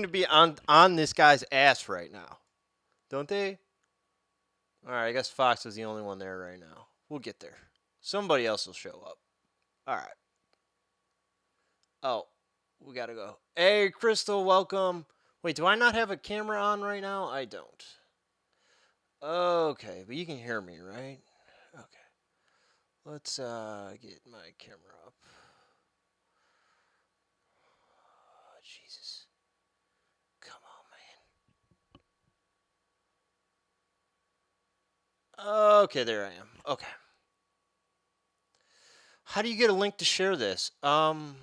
to be on this guy's ass right now, don't they? All right, I guess Fox is the only one there right now. We'll get there. Somebody else will show up. All right. Oh, we gotta go. Hey, Crystal, welcome. Wait, do I not have a camera on right now? I don't. Okay, but you can hear me, right? Okay. Let's get my camera up. Oh, Jesus. Come on, man. Okay, there I am. Okay. How do you get a link to share this? I don't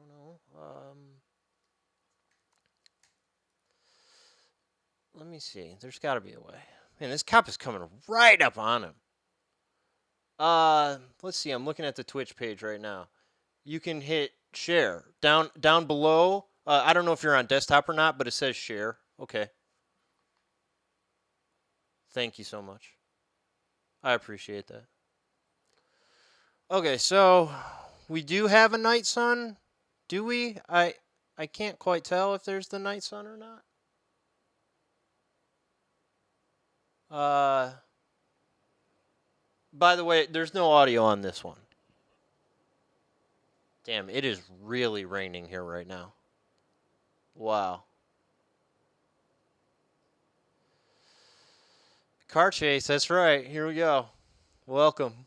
know. Let me see. There's got to be a way. Man, this cop is coming right up on him. Let's see. I'm looking at the Twitch page right now. You can hit share down below. I don't know if you're on desktop or not, but it says share. Okay. Thank you so much. I appreciate that. Okay, so we do have a night sun, do we? I can't quite tell if there's the night sun or not. By the way, there's no audio on this one. Damn, it is really raining here right now. Wow. Car chase, that's right. Here we go. Welcome.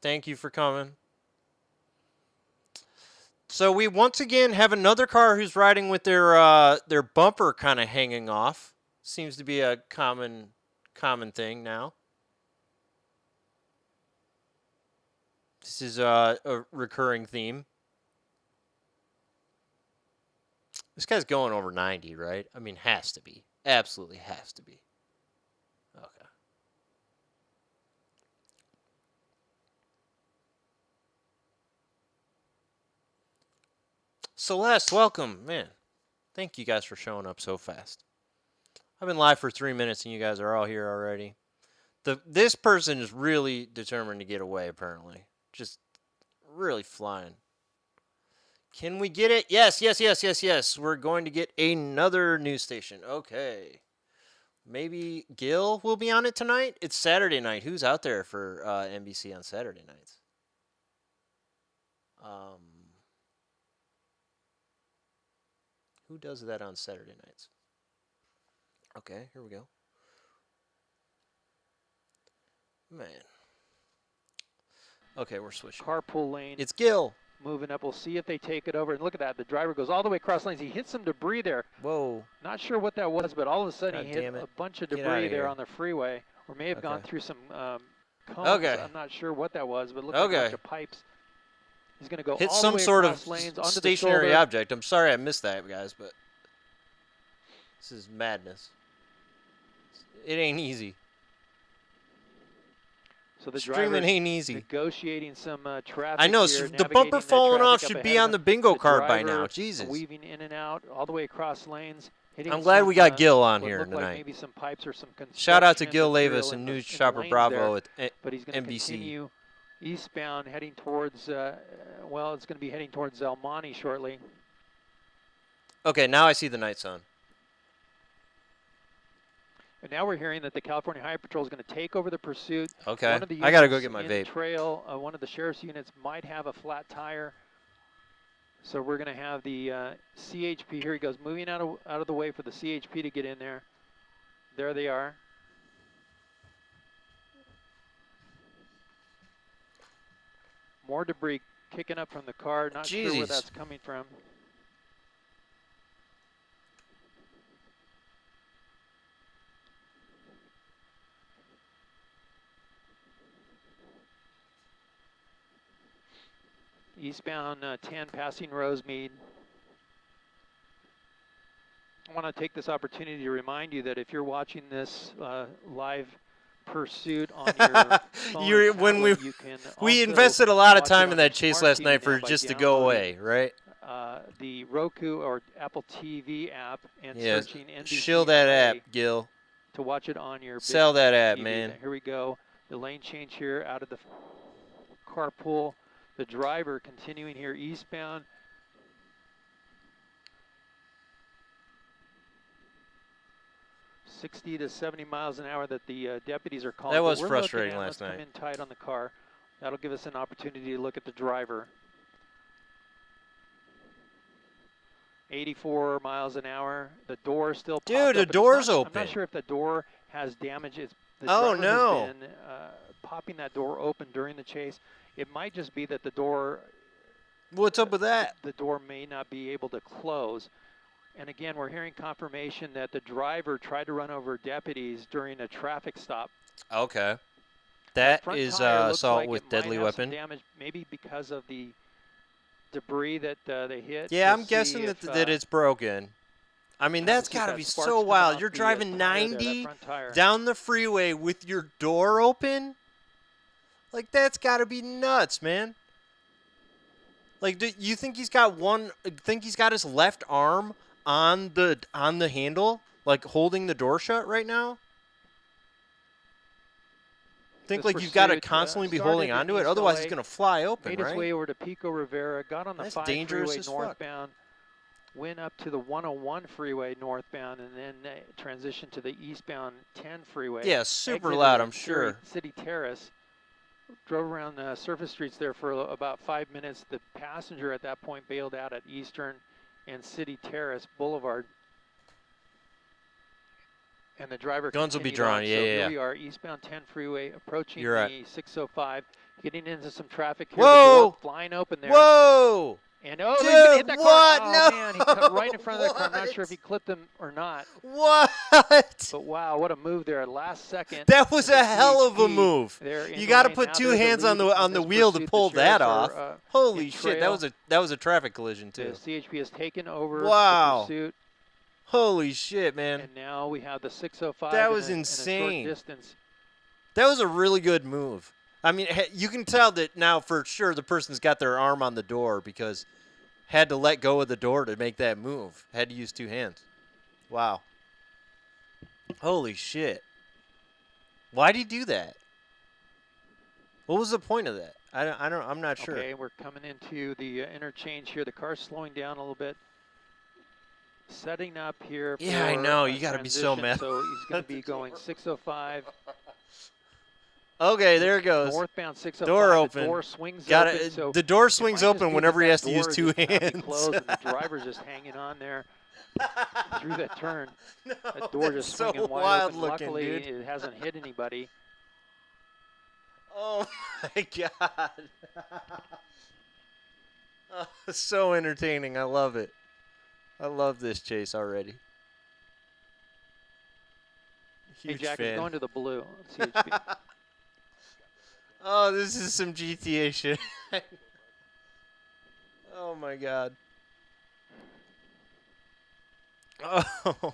Thank you for coming. So we once again have another car who's riding with their bumper kind of hanging off. Seems to be a common thing now. This is a recurring theme. This guy's going over 90, right? I mean, has to be. Absolutely has to be. Okay. Celeste, welcome. Man, thank you guys for showing up so fast. I've been live for 3 minutes and you guys are all here already. This person is really determined to get away, apparently. Just really flying. Can we get it? Yes. We're going to get another news station. Okay. Maybe Gil will be on it tonight? It's Saturday night. Who's out there for NBC on Saturday nights? Who does that on Saturday nights? Okay, here we go. Man. Okay, we're switching. Carpool lane. It's Gil. Moving up. We'll see if they take it over. And look at that. The driver goes all the way across lanes. He hit some debris there. Whoa. Not sure what that was, but all of a sudden God he hit a bunch of debris there on the freeway. Or may have gone through some cones. Okay. I'm not sure what that was, but it looked like a bunch of pipes. He's going to go hit all some the way sort across of lanes, onto stationary the object. I'm sorry I missed that, guys, but this is madness. It ain't easy. So the Streaming ain't easy. Negotiating some traffic. I know. Here, the bumper falling off should be on the bingo card by now. Jesus. Weaving in and out all the way across lanes. I'm glad we got Gil on here tonight. Like maybe some pipes or some shout out to Gil Lavis and News Shopper Bravo at but he's going to NBC. Continue eastbound, heading towards. Well, it's going to be heading towards El Monte shortly. Okay, now I see the night sun. And now we're hearing that the California Highway Patrol is going to take over the pursuit. Okay, I got to go get my vape. Trail, one of the sheriff's units might have a flat tire. So we're going to have the CHP. Here he goes, moving out of the way for the CHP to get in there. There they are. More debris kicking up from the car. Not sure where that's coming from. Eastbound 10 passing Rosemead. I want to take this opportunity to remind you that if you're watching this live pursuit on your phone, we invested a lot of time in that chase last night for just to go away, right? The Roku or Apple TV app and searching NBC. Shill that app, Gil. To watch it on your sell that app, TV. man. Here we go. The lane change here out of the. car pull the driver continuing here eastbound. "60 to 70 miles an hour" that the deputies are calling. That was We're frustrating looking at, last let's night. come in tight on the car. That'll give us an opportunity to look at the driver. 84 miles an hour. The door still popped up. Dude, the It's door's not- open. I'm not sure if the door has damage. The Oh, driver no. has been popping that door open during the chase. It might just be that the door What's up with that? the door may not be able to close. And again, we're hearing confirmation that the driver tried to run over deputies during a traffic stop. Okay. That That front is tire looks assault like with it might deadly have some weapon. damage, maybe because of the debris that they hit. Yeah, We'll I'm guessing see that if, that it's broken. I mean, that's see if got to that be spark's so coming wild. off You're the, driving tire there, that 90 front tire. down the freeway with your door open? Like, that's got to be nuts, man. Like, do you think he's got his left arm on the handle, like holding the door shut right now? Think This like you've got to pursuit, constantly be started holding in onto it, East otherwise LA, it's gonna fly open, made its right? way over to Pico Rivera, got on the That's 5 dangerous freeway as fuck. northbound, went up to the 101 freeway northbound, and then transitioned to the eastbound 10 freeway. Yeah, super Exited loud, at I'm sure. City Terrace. Drove around the surface streets there for about 5 minutes. The passenger at that point bailed out at Eastern and City Terrace Boulevard. And the driver Guns will be continued drawn, on. yeah, So yeah, here yeah. we are, eastbound 10 freeway, approaching You're right. the 605, getting into some traffic here. Whoa! The door flying open there. Whoa! And oh, Dude, he's gonna hit that what? car. Oh No! man, he cut right in front of that car. I'm not sure if he clipped him or not. What? But wow, what a move there! Last second. That was and the a hell of a CHP move. there in You the got to lane. put Now two there's a hands on lead the this wheel to pursuit. The pull that sheriffs off. are, Holy in shit, trail. that was a traffic collision The too. CHP has taken over Wow. the pursuit, Holy shit, man. and now we have the 605 That in was a insane. short distance. That was a really good move. I mean, you can tell that now for sure the person's got their arm on the door because had to let go of the door to make that move. Had to use two hands. Wow. Holy shit. Why'd he do that? What was the point of that? I'm not sure. Okay, we're coming into the interchange here. The car's slowing down a little bit. Setting up here for Yeah, I know. a You got to be so transition. mad. So he's going to be going 605. Okay, there it goes. Northbound 605. Door open. The door swings Got open. it. So The door it swings might just open be whenever that he has that to use door two just cannot be hands. closed, and the driver's just hanging on there through that turn. No, That door that's just so swinging wide wild open. looking, Luckily, dude. it hasn't hit anybody. Oh my god. Oh, so entertaining. I love it. I love this chase already. Huge Hey, Jack, fan. he's going to the blue. CHP. Oh, this is some GTA shit. Oh my god. Oh.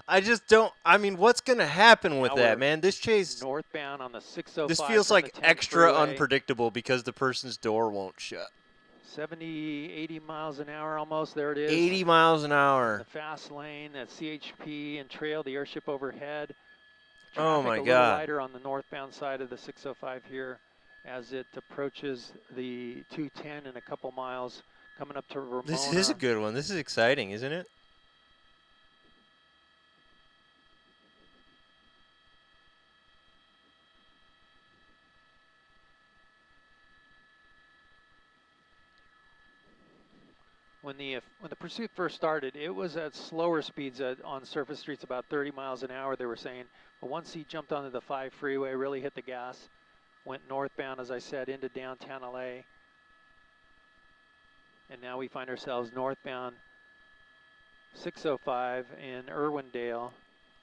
I just don't. I mean, what's gonna happen with Now that, we're man? This chase. Northbound on the 605. This feels from like the 10th extra freeway. unpredictable because the person's door won't shut. 70, 80 miles an hour almost. There it is. 80 miles an The hour. fast lane, that CHP and trail, the airship overhead. Oh Traffic my a little God. lighter on the northbound side of the 605 here as it approaches the 210 in a couple miles, coming up to Ramona. This is a good one. This is exciting, isn't it? When the pursuit first started, it was at slower speeds on surface streets, about 30 miles an hour, they were saying. But once he jumped onto the 5 freeway, really hit the gas, went northbound, as I said, into downtown LA. And now we find ourselves northbound 605 in Irwindale.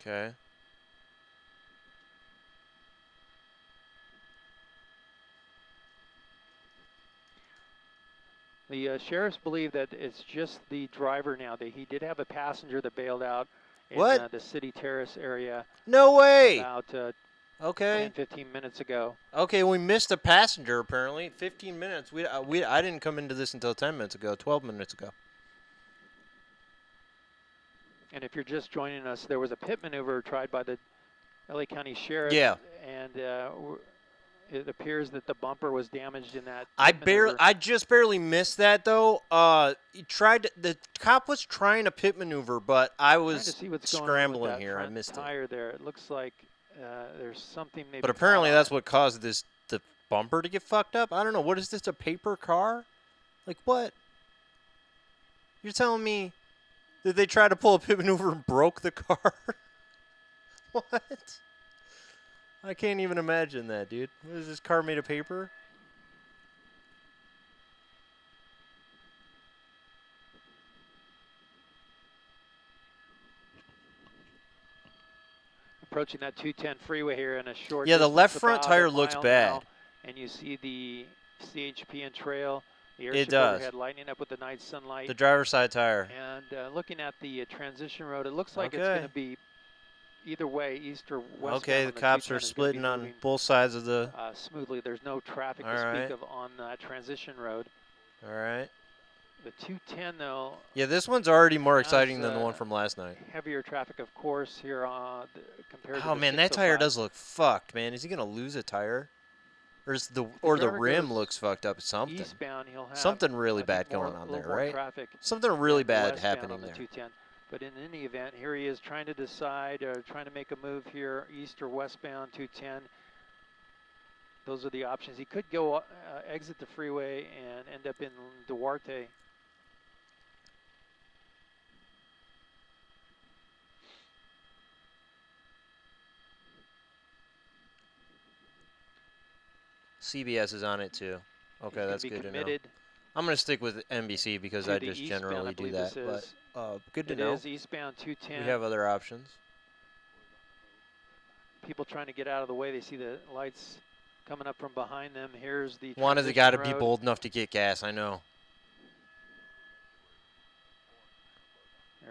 Okay. The sheriffs believe that it's just the driver now. He did have a passenger that bailed out in What? The City Terrace area No way. about 10, Okay. 15 minutes ago. Okay, we missed a passenger apparently. 15 minutes. I didn't come into this until 10 minutes ago, 12 minutes ago. And if you're just joining us, there was a pit maneuver tried by the LA County Sheriff. Yeah. And It appears that the bumper was damaged in that I pit maneuver. I just barely missed that though. The cop was trying a pit maneuver, but I Trying to was see what's going on with scrambling that here. I front missed it. tire there. It looks like there's something maybe. But apparently that's what caused the bumper to get fucked up. I don't know. What is this? A paper car? Like what? You're telling me that they tried to pull a pit maneuver and broke the car? What? I can't even imagine that, dude. What is this car made of paper? Approaching that 210 freeway here in a short. Yeah, the distance, left front about tire a looks mile bad. now, and you see the CHP and trail. The It airship does. overhead lighting up with the night sunlight. The driver's side tire. And looking at the transition road, it looks like it's going to be either way, east or west. Okay, the cops are splitting on both sides of the. Smoothly. There's no traffic to speak of on that transition road. All right. The 210 though. Yeah, this one's already more exciting than the one from last night. Heavier traffic, of course, here compared to. Oh man, that tire does look fucked, man. Is he gonna lose a tire? Or is the rim looks fucked up? Something. Eastbound, he'll have something really bad going on there, right? Traffic something really bad happening on the there. 210. But in any event, here he is trying to decide, trying to make a move here, east or westbound 210. Those are the options. He could go exit the freeway and end up in Duarte. CBS is on it too. Okay, that's good to know. I'm going to stick with NBC because I just generally do that. But good to know. It is eastbound 210. We have other options. People trying to get out of the way. They see the lights coming up from behind them. Here's the One got to be bold enough to get gas. I know.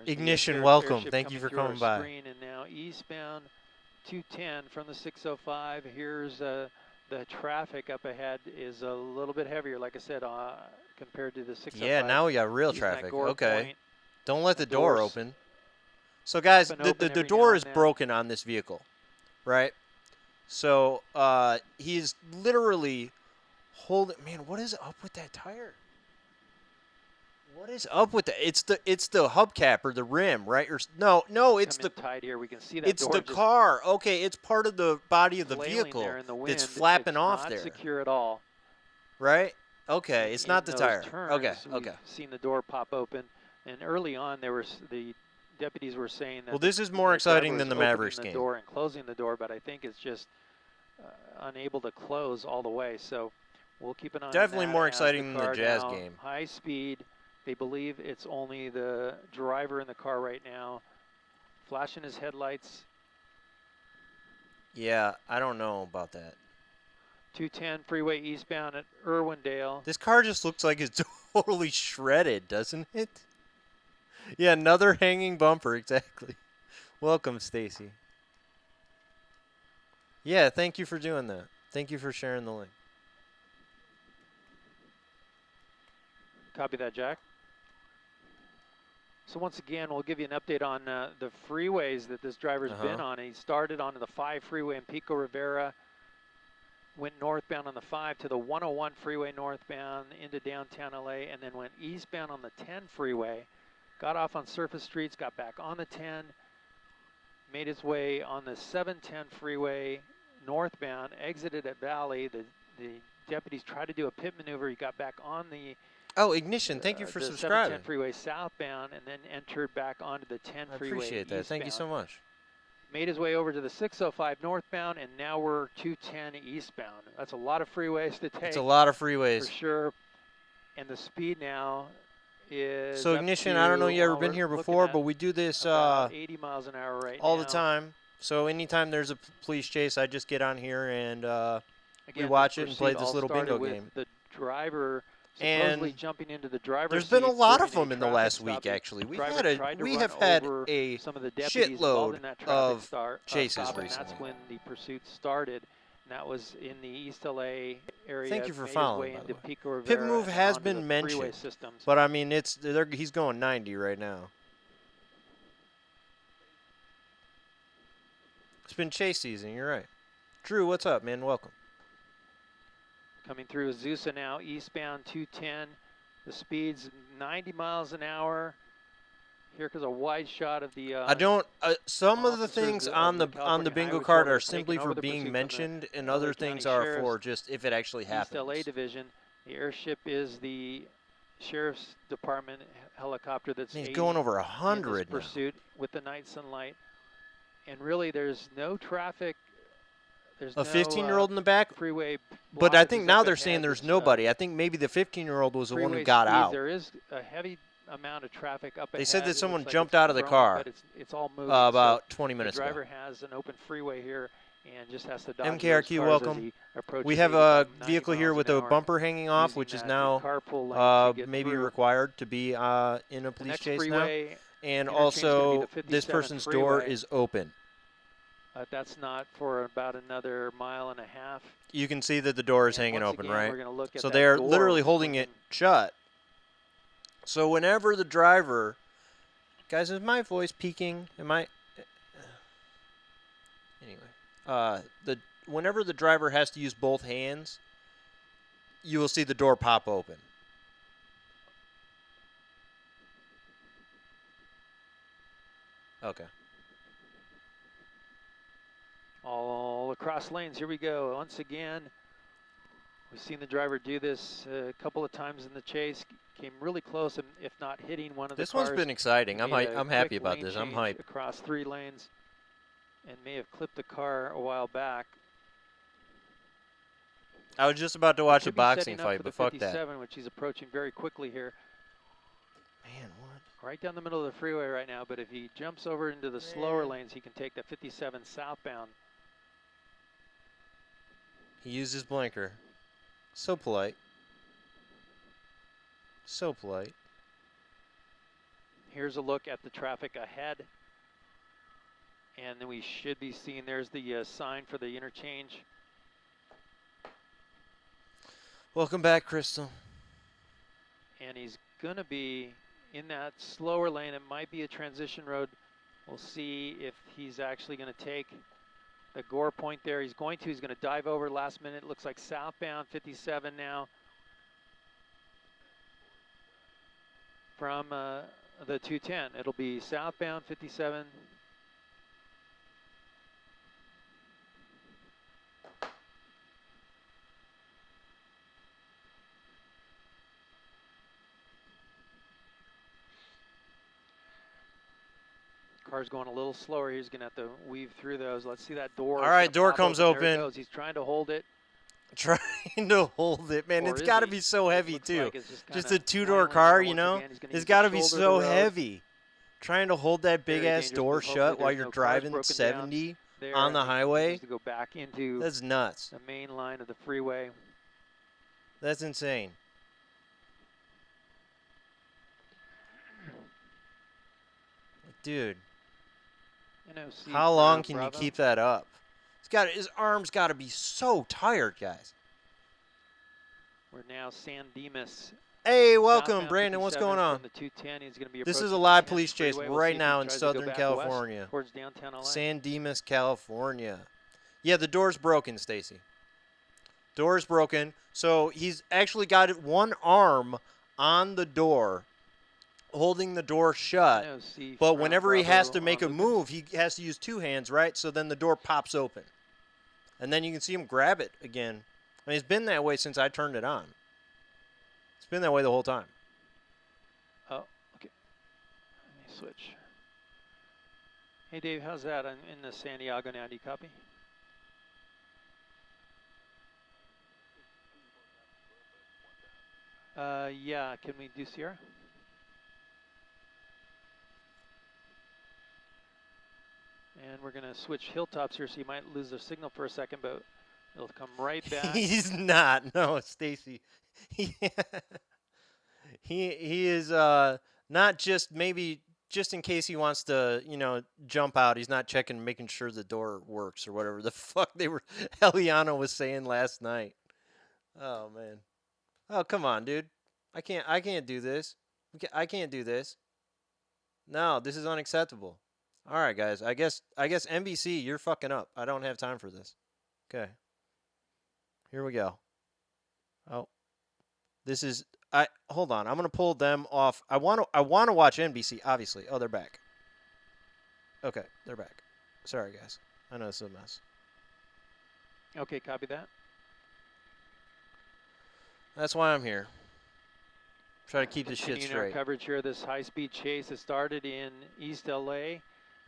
Ignition, welcome. Thank you for coming by. And now eastbound 210 from the 605. Here's the traffic up ahead is a little bit heavier, like I said, compared to the 605. Yeah, now we got real traffic. Okay. Don't let the door open. So, guys, the door is broken on this vehicle, right? So, he's literally holding. Man, what is up with that tire? What is up with that? It's the hubcap or the rim, right? Or no, it's the tied here. We can see that it's the car. Okay, it's part of the body of the vehicle that's flapping off there. It's not secure at all. Right? Okay, it's not the tire. Okay. We've seen the door pop open, and early on the deputies were saying that. Well, this is more exciting than the Mavericks game. The door and closing the door, but I think it's just unable to close all the way. So we'll keep an eye on that. Definitely more exciting than the Jazz game. High speed. They believe it's only the driver in the car right now, flashing his headlights. Yeah, I don't know about that. 210 freeway eastbound at Irwindale. This car just looks like it's totally shredded, doesn't it? Yeah, another hanging bumper, exactly. Welcome, Stacy. Yeah, thank you for doing that. Thank you for sharing the link. Copy that, Jack. So once again, we'll give you an update on the freeways that this driver's been on. He started on the 5 freeway in Pico Rivera, went northbound on the 5 to the 101 freeway northbound into downtown LA, and then went eastbound on the 10 freeway, got off on surface streets, got back on the 10, made his way on the 710 freeway northbound, exited at Valley. The deputies tried to do a pit maneuver. He got back on the Ignition, thank you for the subscribing. 710 freeway southbound and then entered back onto the 10 freeway. I appreciate that. Eastbound. Thank you so much. Made his way over to the 605 northbound, and now we're 210 eastbound. That's a lot of freeways to take. It's a lot of freeways. For sure. And the speed now is. So Ignition, I don't know you ever been here before, but we do this 80 miles an hour all the time. So anytime there's a police chase, I just get on here and we watch it and play this little bingo game. The driver and jumping into the driver's there's been a seat lot of them in the last week, actually. We have had a shitload of chases recently. That's when the pursuit started. And that was in the East LA area. Thank you for following. Into Pico Rivera Pit move has been mentioned, but I mean he's going 90 right now. It's been chase season. You're right. Drew, what's up, man? Welcome. Coming through Azusa now, eastbound 210. The speed's 90 miles an hour. Here comes a wide shot of the. I don't. Some of the officers things of on the the California bingo Highway card Patrol are that are taking simply for over the being pursuit from mentioned, the and LA other County things are Sheriff's for just if it actually East LA happens. division. The airship is the Sheriff's Department helicopter that's He's aiding going over in this 100 now. pursuit with the night sunlight. And really, there's no traffic. There's A no 15-year-old in the back, freeway but I think blockages now up they're ahead. saying there's It's, nobody. I think maybe the 15-year-old was the one who freeway got speeds. out. There is a heavy amount of traffic up ahead. They said that It someone looks like jumped it's out of the growing, car but it's all moving. about So 20 minutes the driver ago. has an open freeway here and just has to dodge MKRQ, those cars welcome. as he approaches We have a 85, 90 vehicle here miles with an a hour, bumper hanging off, using which is that now carpool lane to get maybe through. required to be in a The police next chase now. freeway And interchange is gonna be also, the this 57 person's door freeway. is open. That's not for about another mile and a half. You can see that the door is And hanging once open, again, right? we're gonna look at So that they are door literally holding it swinging. shut. So whenever the driver, guys, is my voice peaking? Am I? Anyway, whenever the driver has to use both hands, you will see the door pop open. Okay. All across lanes. Here we go. Once again, we've seen the driver do this a couple of times in the chase. Came really close, and if not hitting one of the This cars. one's been exciting. I'm made a happy quick about lane this. I'm change hyped. across 3 lanes, and may have clipped the car a while back. I was just about to watch a boxing fight, but fuck that. 57, which he's approaching very quickly here. Man, what? Right down the middle of the freeway right now, but if he jumps over into the slower lanes, he can take the 57 southbound. He used his blinker. So polite. So polite. Here's a look at the traffic ahead. And then we should be seeing, there's the sign for the interchange. Welcome back, Crystal. And he's going to be in that slower lane. It might be a transition road. We'll see if he's actually going to take the Gore point there. He's going to dive over last minute. Looks like southbound 57 now from the 210. It'll be southbound 57. Car's going a little slower. He's going to have to weave through those. Let's see that door. All right, door comes There it open. goes. He's trying to hold it. Trying to hold it, man. Or It's is got to he? be so It heavy, looks too. like it's Just kinda a two-door flailing car, there you once know? again. He's gonna It's use got the to be shoulder of so the road. heavy. Trying to hold that Very big-ass dangerous, door but hopefully shut while there's you're no cars driving broken down 70 there, on the and he highway. needs to go back into That's nuts. the main line of the freeway. That's insane. Dude, NOC how for long can you Bravo. keep that up? His arms got to be so tired, guys. We're now San Dimas. Hey, welcome, Southbound Brandon. What's 57 going on? from the 210. He's going to be This is a approaching live the 10th police chase freeway. We'll see right if he now in tries to go Southern back California. west towards downtown LA. San Dimas, California. Yeah, the door's broken, Stacy. Door's broken. So he's actually got one arm on the door, holding the door shut. NOC But from whenever he has Bravo to make a on move, he has to use two hands, right? So then the door pops open. And then you can see him grab it again. I mean, it's been that way since I turned it on. It's been that way the whole time. Oh, okay. Let me switch. Hey, Dave, how's that? I'm in the San Diego now. Do you copy? Yeah, can we do Sierra? And we're going to switch hilltops here, so you might lose the signal for a second, but it'll come right back. He's not. No, Stacy. He is not just maybe just in case he wants to, jump out. He's not checking, making sure the door works or whatever the fuck Eliana was saying last night. Oh man. Oh come on, dude. I can't do this. I can't do this. No, this is unacceptable. All right, guys. I guess NBC, you're fucking up. I don't have time for this. Okay. Here we go. This is hold on. I'm gonna pull them off. I want to watch NBC. Obviously. Oh, they're back. Okay, they're back. Sorry, guys. I know this is a mess. Okay, copy that. That's why I'm here. Try to keep this shit Continuing our straight. coverage here, this high-speed chase that started in East LA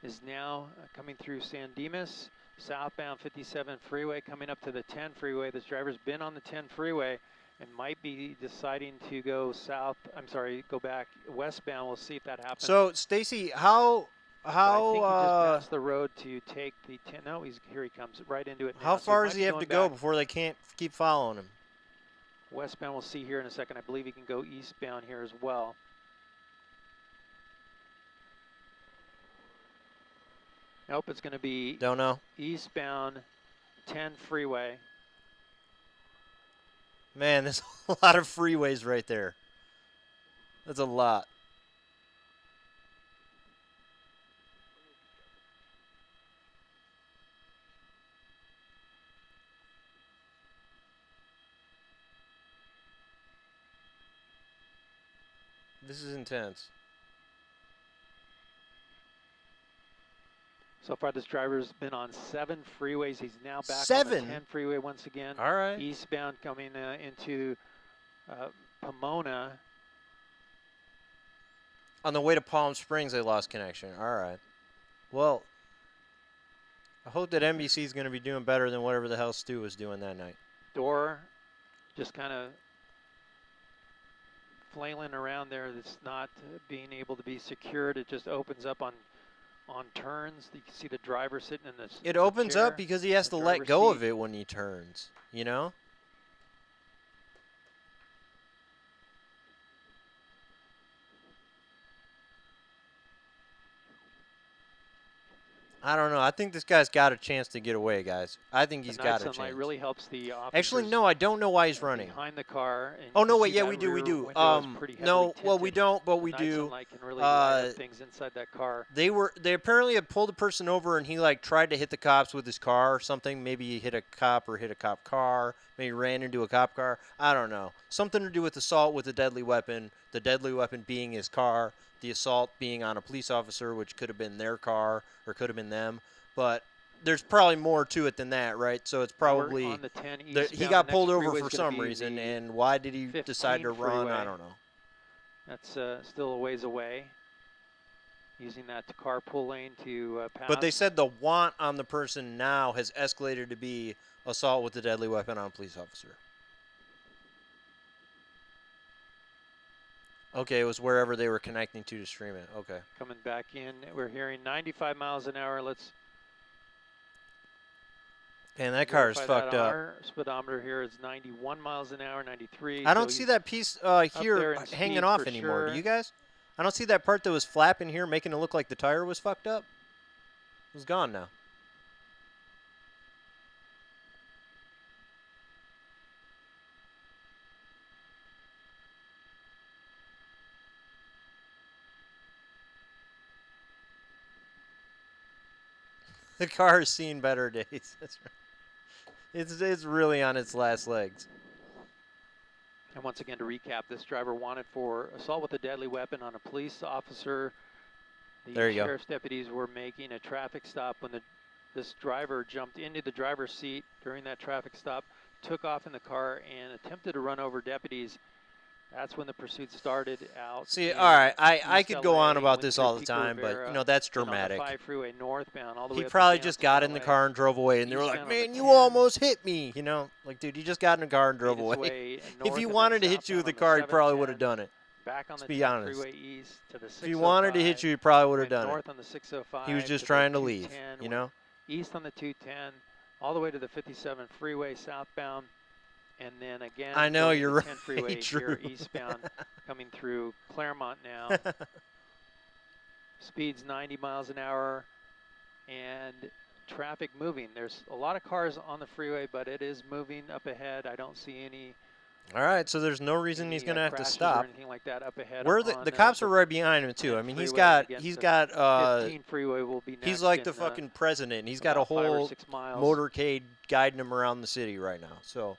is now coming through San Dimas, southbound 57 freeway, coming up to the 10 freeway. This driver's been on the 10 freeway and might be deciding to go go back westbound. We'll see if that happens. So, Stacy, how I think he just passed the road to take the 10. No, here he comes right into it now. how So far might does be he have going to go back before they can't keep following him? westbound? We'll see here in a second. I believe he can go eastbound here as well. Nope, it's going to be Don't know. eastbound 10 freeway. Man, there's a lot of freeways right there. That's a lot. This is intense. So far, this driver's been on 7 freeways. He's now back on 7? the 10 freeway once again. All right. Eastbound coming into Pomona. On the way to Palm Springs, they lost connection. All right. Well, I hope that NBC is going to be doing better than whatever the hell Stu was doing that night. Door just kind of flailing around there. That's not being able to be secured. It just opens up on turns. You can see the driver sitting in this. It opens chair, up because he has to the let driver's go seat. of it when he turns, you know? I don't know. I think this guy's got a chance to get away, guys. I think he's The got night a sunlight chance. really helps the officers. Actually, no, I don't know why he's running. Behind the car. And Oh, you no, can wait, see yeah, that we do, we rear do. window is pretty No, heavily well, we tinted. don't, but we The do. night sunlight can really light up things inside that car. They apparently had pulled a person over and he like tried to hit the cops with his car or something. Maybe he hit a cop or hit a cop car. Maybe ran into a cop car. I don't know. Something to do with assault with a deadly weapon. The deadly weapon being his car. The assault being on a police officer, which could have been their car or could have been them. But there's probably more to it than that, right? So it's probably on the 10 he eastbound. got The pulled next over freeway's for gonna some be reason, the and why did he decide to 15 run? I freeway. don't know. That's still a ways away. Using that carpool lane to pass. But they said the want on the person now has escalated to be assault with a deadly weapon on a police officer. Okay, it was wherever they were connecting to stream it. Okay. Coming back in, we're hearing 95 miles an hour. Let's. And that car is verify that fucked on up. Our speedometer here is 91 miles an hour, 93. I don't so see he's that piece here there in hanging speed off for anymore. sure. Do you guys? I don't see that part that was flapping here, making it look like the tire was fucked up. It was gone now. The car has seen better days. That's right. It's really on its last legs. And once again, to recap, this driver wanted for assault with a deadly weapon on a police officer. The There you go. sheriff's deputies were making a traffic stop when this driver jumped into the driver's seat during that traffic stop, took off in the car, and attempted to run over deputies. That's when the pursuit started out. See, all right, I East could go LA, on about went this through all the Pico time, but Rivera, you know that's and on the dramatic. 5 freeway northbound, all the He way up to probably just got in downtown the LA. car and drove away, and they were like, Eastbound on "Man, the you 10. almost hit me," you know, like, dude, you just got in the car and drove Made its away. way If north he and then wanted to hit you with southbound the on car, he probably would 710, have done it. back on Let's the be 10 honest. freeway east to the 605. If he wanted to hit you, he probably would have went done north it. on the 605. He was just to the trying to leave, 210, you went know. East on the 210, all the way to the 57 freeway southbound, and then again. I know, going to you're the right, 10 freeway true. here eastbound, coming through Claremont now. Speeds 90 miles an hour, and traffic moving. There's a lot of cars on the freeway, but it is moving up ahead. I don't see any. All right, so there's no reason he's gonna have to crashes stop. Or anything like that up ahead. Where on, the cops are right behind him too. 10 I mean, he's freeway, got and again, 15 freeway will be next. he's like the in, fucking president. He's got a about 5 or whole 6 miles. motorcade guiding him around the city right now. So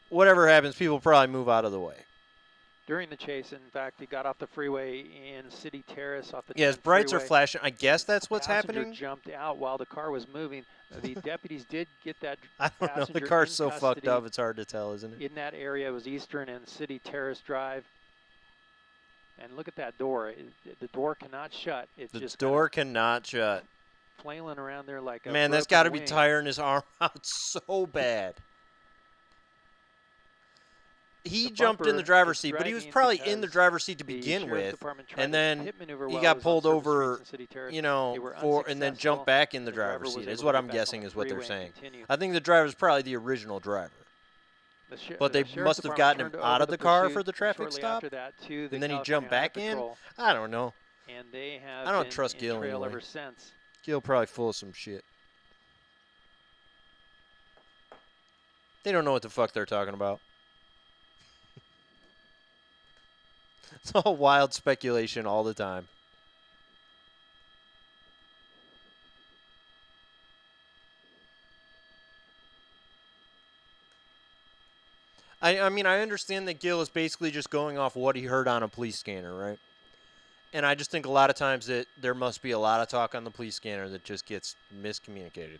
whatever happens, people probably move out of the way. During the chase, in fact, he got off the freeway in City Terrace off the Yeah, his 10 brights freeway. are flashing. I guess that's what's Passenger happening. jumped out while the car was moving. The deputies did get that I don't know. passenger The car's in so custody. fucked up, it's hard to tell, isn't it? In that area, it was Eastern and City Terrace Drive. And look at that door. The door cannot shut. It's The just door cannot shut. flailing around there like a Man, that's broken got to be wing. tiring his arm out so bad. He The jumped in the bumper driver's is seat, but he was dragging probably in the because driver's seat to the begin sheriff's with, department tried and to then hip maneuver he while got it was on pulled surface over, streets in City Terrace. you They know, were and then jumped unsuccessful. back in the The driver driver's was seat. able Is to what get I'm back on guessing the is what they're freeway and saying. continue. I think the driver's probably the original driver. But they The must have sheriff's gotten him department out turned of over the car pursuit for the traffic shortly stop, after that to the and then he California jumped back Highway in? Patrol, I don't know. and they have I don't been trust in Gil trail anyway. ever since. Gil probably full of some shit. They don't know what the fuck they're talking about. It's all wild speculation all the time. I mean, I understand that Gil is basically just going off what he heard on a police scanner, right? And I just think a lot of times that there must be a lot of talk on the police scanner that just gets miscommunicated.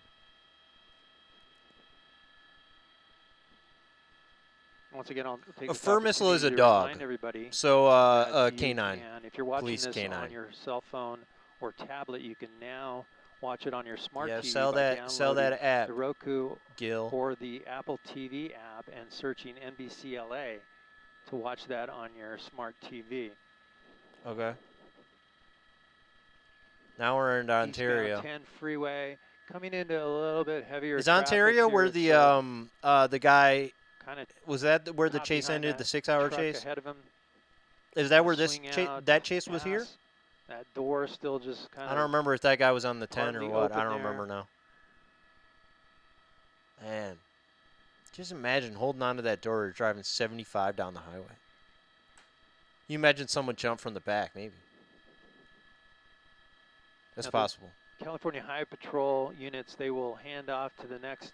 Once again, I'll take A this fur missile is a opportunity to dog. remind everybody So, that you canine. can, if you're watching Police this canine. on your cell phone or tablet, you can now watch it on your smart Yeah, TV sell by that downloading app, the Roku Gil. or the Apple TV app and searching NBCLA to watch that on your smart TV. Okay. Now we're in Ontario. Eastbound 10 freeway, coming into a little bit heavier Is traffic Ontario here, where the guy kind of was that where the caught chase behind ended, that the 6-hour truck chase? ahead of him. Is that where this Swing out, that chase was here? pass. That door still just kind I of. don't remember if that guy was on the 10 or hardly what. I open don't there. remember now. Man, just imagine holding onto that door or driving 75 down the highway. You imagine someone jump from the back, maybe. That's Now, the possible. California Highway Patrol units, they will hand off to the next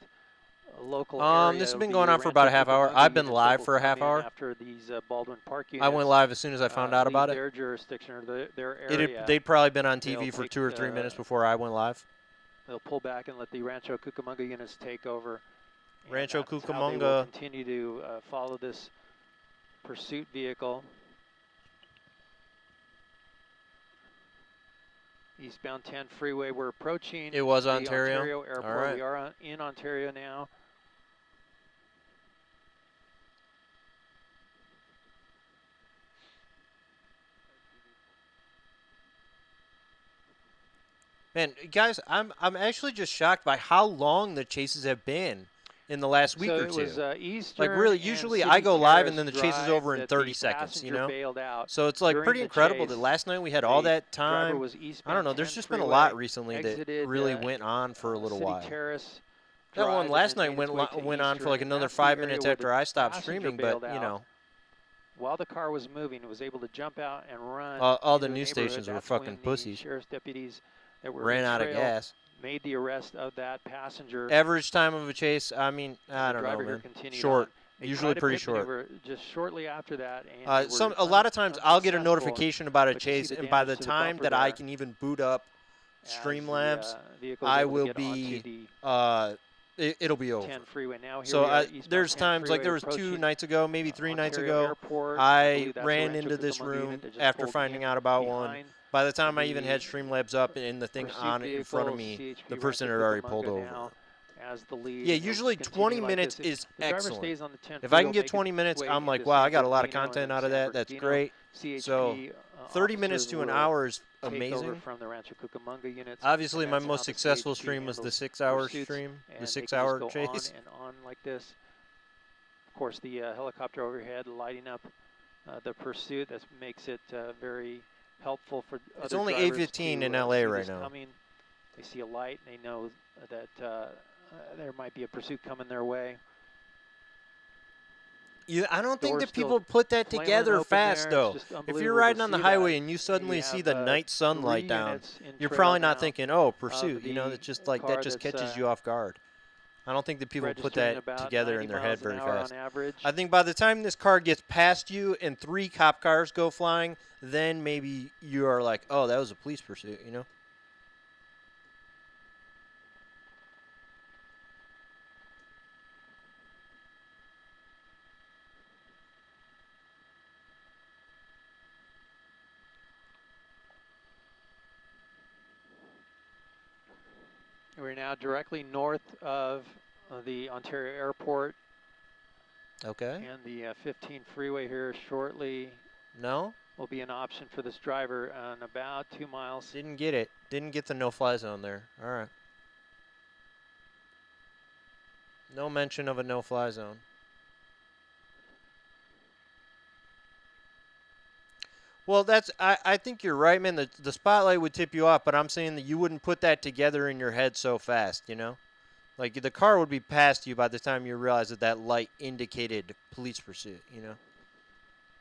local area. This has It'll been be going on for about a half hour. Rancho I've been Cucamonga units live that for a will half come in hour. after these Baldwin Park units. I went live as soon as I found out about it. Their jurisdiction or their area. They'd probably been on They'll TV for take 2 or 3 minutes before I went live. They'll pull back and let the Rancho Cucamonga units take over. And Rancho that's how they will Cucamonga. continue to follow this pursuit vehicle. Eastbound 10 freeway, we're approaching It was the Ontario? Airport. All right. We are in Ontario now. Man, guys, I'm actually just shocked by how long the chases have been in the last week So or it two. was Eastern Like really, and usually City I go live Terrace and then the chase is Drive over in that 30 the seconds, you passenger know? bailed out. So it's like During pretty the incredible that chase, last night we had all the that driver time. was I eastbound don't know, there's 10 just been a freeway, lot recently that exited, really went on for a little City while. Terrace That Drive one and last then night made its way to went on for Eastern, like and another that's the 5 area minutes where after the I stopped passenger streaming, but bailed you out. know, While the car was moving, it was able to jump out and run. all the into news neighborhood. stations were That's fucking when the pussies. Sheriff's deputies that were Ran in out of trail gas. made the arrest of that passenger. Average time of a chase, I mean, I The don't know, driver here man. continued Short. on. They Usually tried to pretty pit short. maneuver just shortly after that. And they were A lot of times I'll get a unsuccessful. notification about a but you see chase, the and by the damage to the time bumper that I there can even boot up as the, Streamlabs, vehicle was I able to will get onto be, the it'll be over. 10 freeway. Now here So we are, eastbound there's 10 times, like freeway there was 2 approaching nights ago, maybe 3 nights Ontario ago, Airport. I believe that's the ran Rancho into this Cucamonga room unit that just after pulled finding in out about one. behind By the time I even the had Streamlabs up and the thing pursuit on it in front of vehicle, me, CHP the person had Rancho already Cucamonga pulled over. now as the lead. Yeah, and it'll usually continue 20 like minutes this. is The driver excellent. stays on the 10 If freeway, I can will get make 20 its minutes, way I'm like, into wow, I San got a lot of Bernardino, content and out of San that. That's Bernardino. great. CHP, So 30 minutes officers to an will hour is take over amazing. from the Rancho Cucamonga units. Obviously, and my that's most how the successful CHP stream was the handles 6-hour pursuits, stream, and the they can 6-hour just go chase. on and on like this. Of course, the helicopter overhead lighting up the pursuit. That makes it very helpful for other It's only drivers 8:15 to, in LA see right this now. coming. They see a light, and they know that there might be a pursuit coming their way. I don't think Doors that still people put that flailing together open fast, there. though. It's just If unbelievable you're to riding on the see highway that. and you suddenly You see have, the night 3 sunlight down, units in you're trail probably not now thinking, oh, of pursuit. You know, the it's just like car that just that's, catches you off guard. I don't think that people put registering that about together 90 in their miles head an very hour fast. on average. I think by the time this car gets past you and 3 cop cars go flying, then maybe you are like, oh, that was a police pursuit, you know? We're now directly north of the Ontario Airport Okay. and the 15 freeway here shortly No? will be an option for this driver on about 2 miles. Didn't get it. Didn't get the no-fly zone there. All right. No mention of a no-fly zone. Well, I think you're right, man. The spotlight would tip you off, but I'm saying that you wouldn't put that together in your head so fast, you know? Like, the car would be past you by the time you realize that that light indicated police pursuit, you know?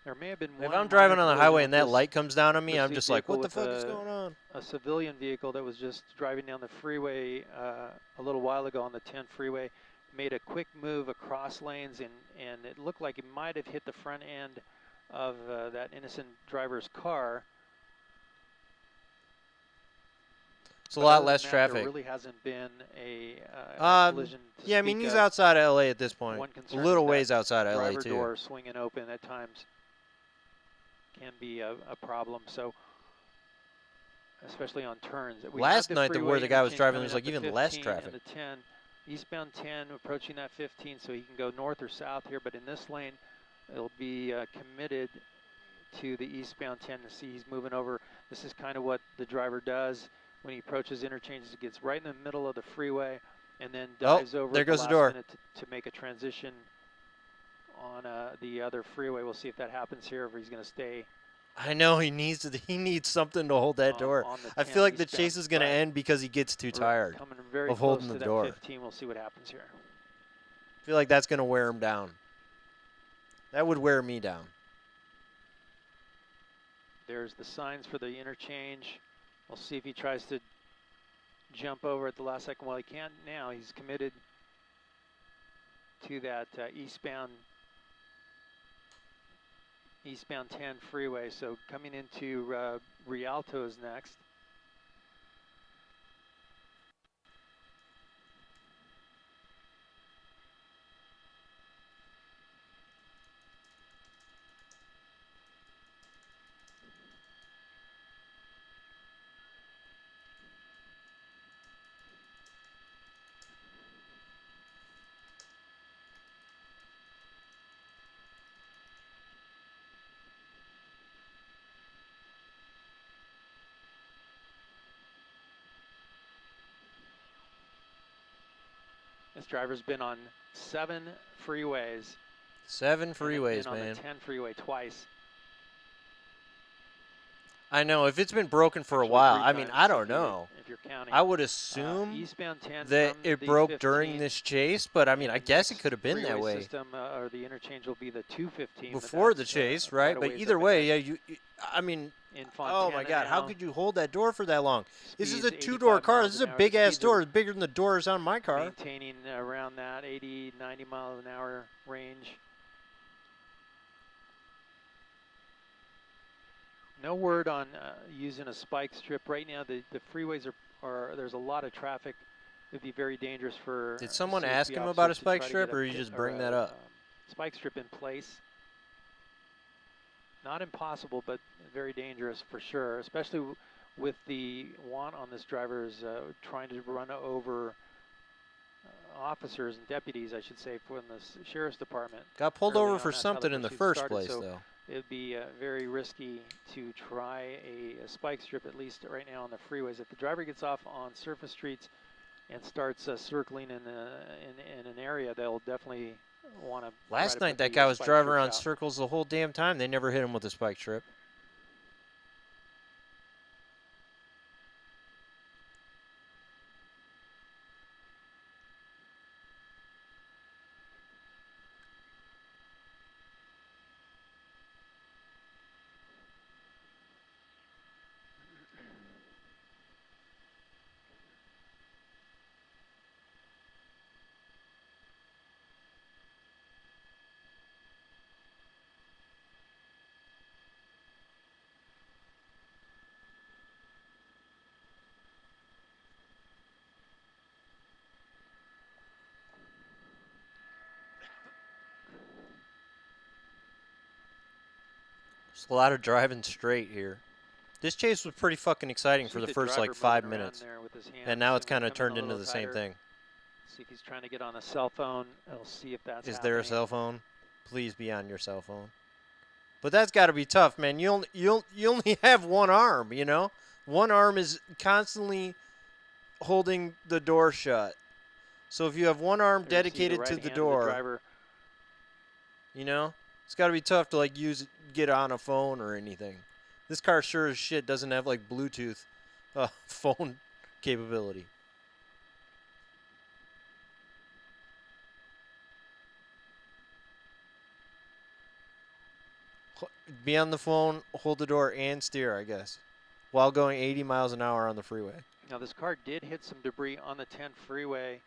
There may have been If one I'm driving on the minor highway collision and with that this light comes down on me, I'm pursuit just like, vehicle what the with fuck is going on? a civilian vehicle that was just driving down the freeway a little while ago on the 10 freeway, made a quick move across lanes, and it looked like it might have hit the front end of that innocent driver's car. It's a But lot other less than that, there traffic. really hasn't been a collision to Yeah, I mean, speak he's of. outside of LA at this point. One A concern is little that ways outside of LA, driver too. door swinging open at times can be a problem. So, especially on turns. Last night, where the guy was driving was like even less traffic. And the 10, eastbound 10, approaching that 15, so he can go north or south here. But in this lane, it'll be committed to the eastbound 10 to see he's moving over. This is kind of what the driver does when he approaches interchanges. He gets right in the middle of the freeway and then dives over there at the goes the last door. minute to make a transition on the other freeway. We'll see if that happens here, or if he's going to stay. I know he needs something to hold that door. On the I 10 feel like the eastbound, chase is going to but end because he gets too we're tired coming very of close holding to the that door. 15. We'll see what happens here. I feel like that's going to wear him down. That would wear me down. There's the signs for the interchange. We'll see if he tries to jump over at the last second. Well, he can't now. He's committed to that eastbound 10 freeway. So coming into Rialto is next. This driver's been on 7 freeways. 7 freeways, and been man. on the 10 freeway twice. I know. If it's been broken for a while, I mean, I don't know. If you're counting. I would assume eastbound 10 that it broke 15, during this chase, but I mean, I guess it could have been that way. System, or the interchange will be the 215. Before the chase, right? But either way, yeah, I mean, in Fontana oh my God, how now, could you hold that door for that long? This is a speeds 2-door 85 car. miles This is a an hour. big ass Speeds door. are It's bigger than the doors on my car. maintaining around that 80, 90 miles an hour range. No word on using a spike strip right now. The freeways are there's a lot of traffic. It'd be very dangerous for. Did someone CSP ask him about a officers to spike try to strip, get a or you pit- just or bring a, that up? Spike strip in place. Not impossible, but very dangerous for sure, especially with the want on this driver is trying to run over officers and deputies, I should say, from the sheriff's department. Got pulled early over on. for That's how the something in the pursuit first started, place, so though. It'd be very risky to try a spike strip, at least right now on the freeways. If the driver gets off on surface streets and starts circling in an area, they'll definitely want to. Last night, that guy was driving around circles the whole damn time. They never hit him with a spike strip. It's a lot of driving straight here. This chase was pretty fucking exciting for See the the first driver like 5 moving around minutes. there with his hands, And now it's and kind of coming turned a into little the same tighter. thing. See if he's trying to get on a cell phone. I'll see if that's Is happening. there a cell phone? Please be on your cell phone. But that's got to be tough, man. You only have one arm, you know? One arm is constantly holding the door shut. So if you have one arm There you see dedicated to right the hand of door, driver. you know, it's got to be tough to like get on a phone or anything. This car sure as shit doesn't have like Bluetooth phone capability. Be on the phone, hold the door, and steer, I guess, while going 80 miles an hour on the freeway. Now this car did hit some debris on the 10 freeway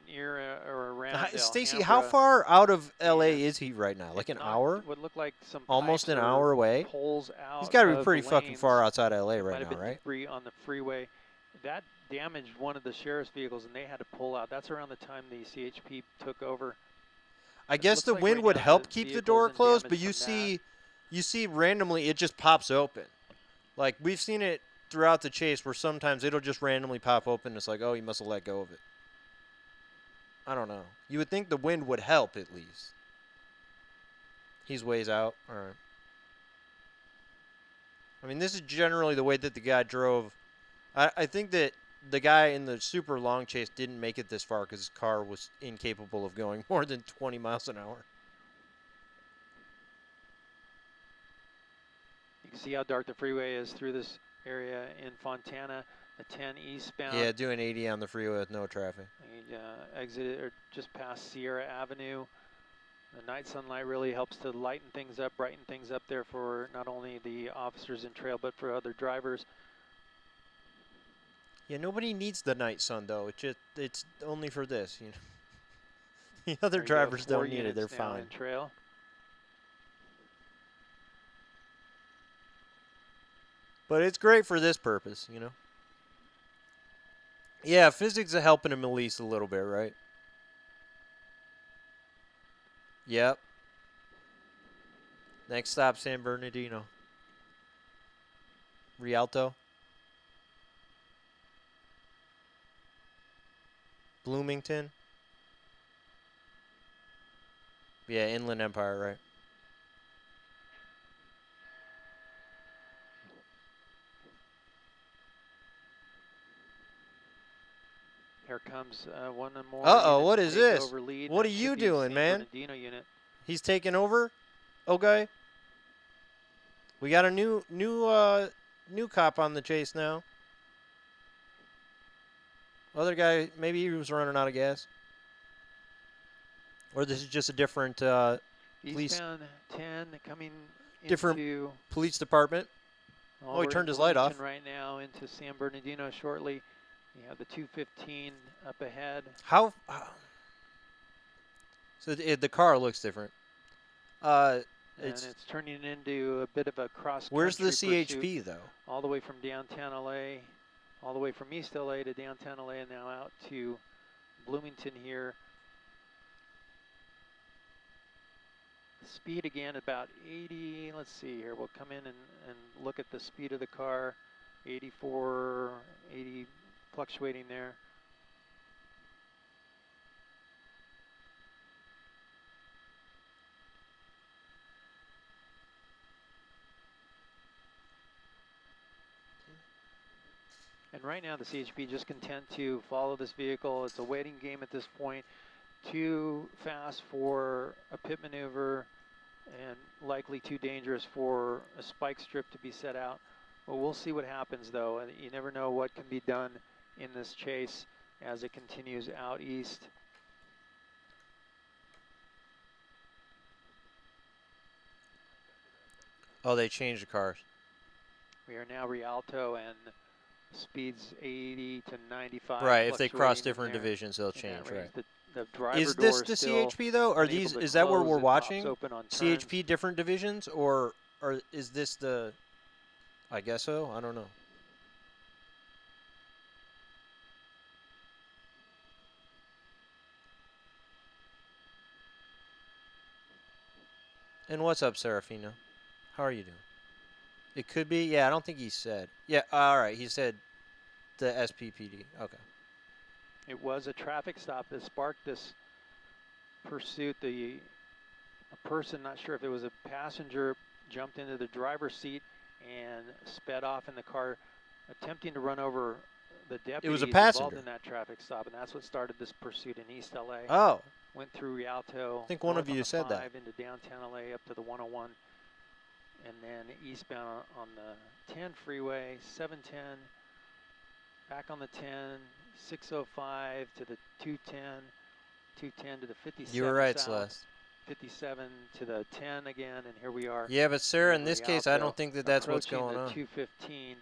near or around Stacy, how far out of LA is he right now? Like an hour? Would look like some Almost pipes an or hour away? poles out. He's got to be of pretty the fucking lanes. far outside of LA There right might have now, been right? debris on the freeway. That damaged one of the sheriff's vehicles, and they had to pull out. That's around the time the CHP took over. I guess the like wind right would now help the keep the vehicle's door in closed, damage but you from see randomly it just pops open. Like we've seen it throughout the chase where sometimes it'll just randomly pop open. It's like, oh, he must have let go of it. I don't know. You would think the wind would help at least. He's ways out. All right. I mean, this is generally the way that the guy drove. I think that the guy in the super long chase didn't make it this far because his car was incapable of going more than 20 miles an hour. You can see how dark the freeway is through this area in Fontana. The 10 eastbound. Yeah, doing 80 on the freeway with no traffic. We exited or just past Sierra Avenue. The night sunlight really helps to lighten things up, brighten things up there for not only the officers in trail, but for other drivers. Yeah, nobody needs the night sun though. It's only for this, you know. The other drivers don't need it. They're fine. In trail. But it's great for this purpose, you know. Yeah, physics are helping him at least a little bit, right? Yep. Next stop, San Bernardino. Rialto. Bloomington. Yeah, Inland Empire, right? Here comes one more. Uh-oh, what is this? Lead. What That are should you be doing, San man? Bernardino unit. He's taking over? Okay. We got a new cop on the chase now. Other guy, maybe he was running out of gas. Or this is just a different police Eastbound 10 coming different into police department. Oh, he turned his light off. Right now into San Bernardino shortly. You have the 215 up ahead. How? So the car looks different. It's turning into a bit of a cross. Where's the CHP pursuit, though? all the way from downtown LA, all the way from East LA to downtown LA, and now out to Bloomington here. Speed again about 80. Let's see here. We'll come in and look at the speed of the car. 84, 80, fluctuating there. And right now the CHP just content to follow this vehicle. It's a waiting game at this point. Too fast for a pit maneuver and likely too dangerous for a spike strip to be set out. Well, we'll see what happens though. And you never know what can be done in this chase as it continues out east. Oh, they changed the cars. We are now Rialto and speeds 80 to 95. Right, if they cross different divisions, they'll change, right. The driver is this the CHP though? Are these? Is that where we're watching? CHP different divisions, or is this the? I guess so. I don't know. And what's up, Serafino? How are you doing? It could be. Yeah, I don't think he said. Yeah, all right. He said the SPPD. Okay. It was a traffic stop that sparked this pursuit. A person, not sure if it was a passenger, jumped into the driver's seat and sped off in the car, attempting to run over the It was a deputies involved passenger. in that traffic stop, and that's what started this pursuit in East LA. Oh, Went through Rialto, I think one north of on you the said 5 that. into downtown LA up to the 101, and then eastbound on the 10 freeway, 710, back on the 10, 605 to the 210, 210 to the 57 You were right, south, Celeste. 57 to the 10 again, and here we are. Yeah, but Sarah, in in this case, I Rialto, don't think that that's what's approaching going the on. 215.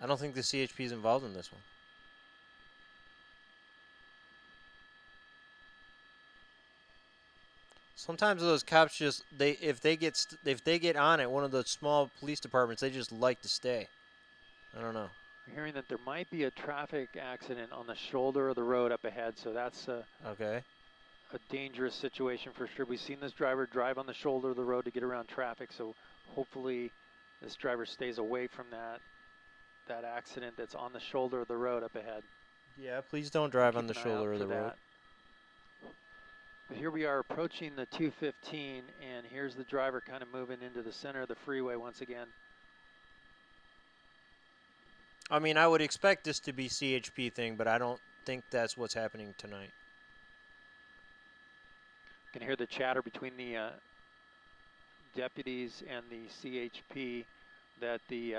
I don't think the CHP is involved in this one. Sometimes those cops just if they get on at one of those small police departments, they just like to stay. I don't know. We're hearing that there might be a traffic accident on the shoulder of the road up ahead, so that's Okay. a dangerous situation for sure. We've seen this driver drive on the shoulder of the road to get around traffic, so hopefully this driver stays away from that accident that's on the shoulder of the road up ahead. Yeah, please don't drive on Keep the an eye out shoulder of for the road. that. But here we are approaching the 215, and here's the driver kind of moving into the center of the freeway once again. I mean, I would expect this to be CHP thing, but I don't think that's what's happening tonight. You can hear the chatter between the deputies and the CHP that the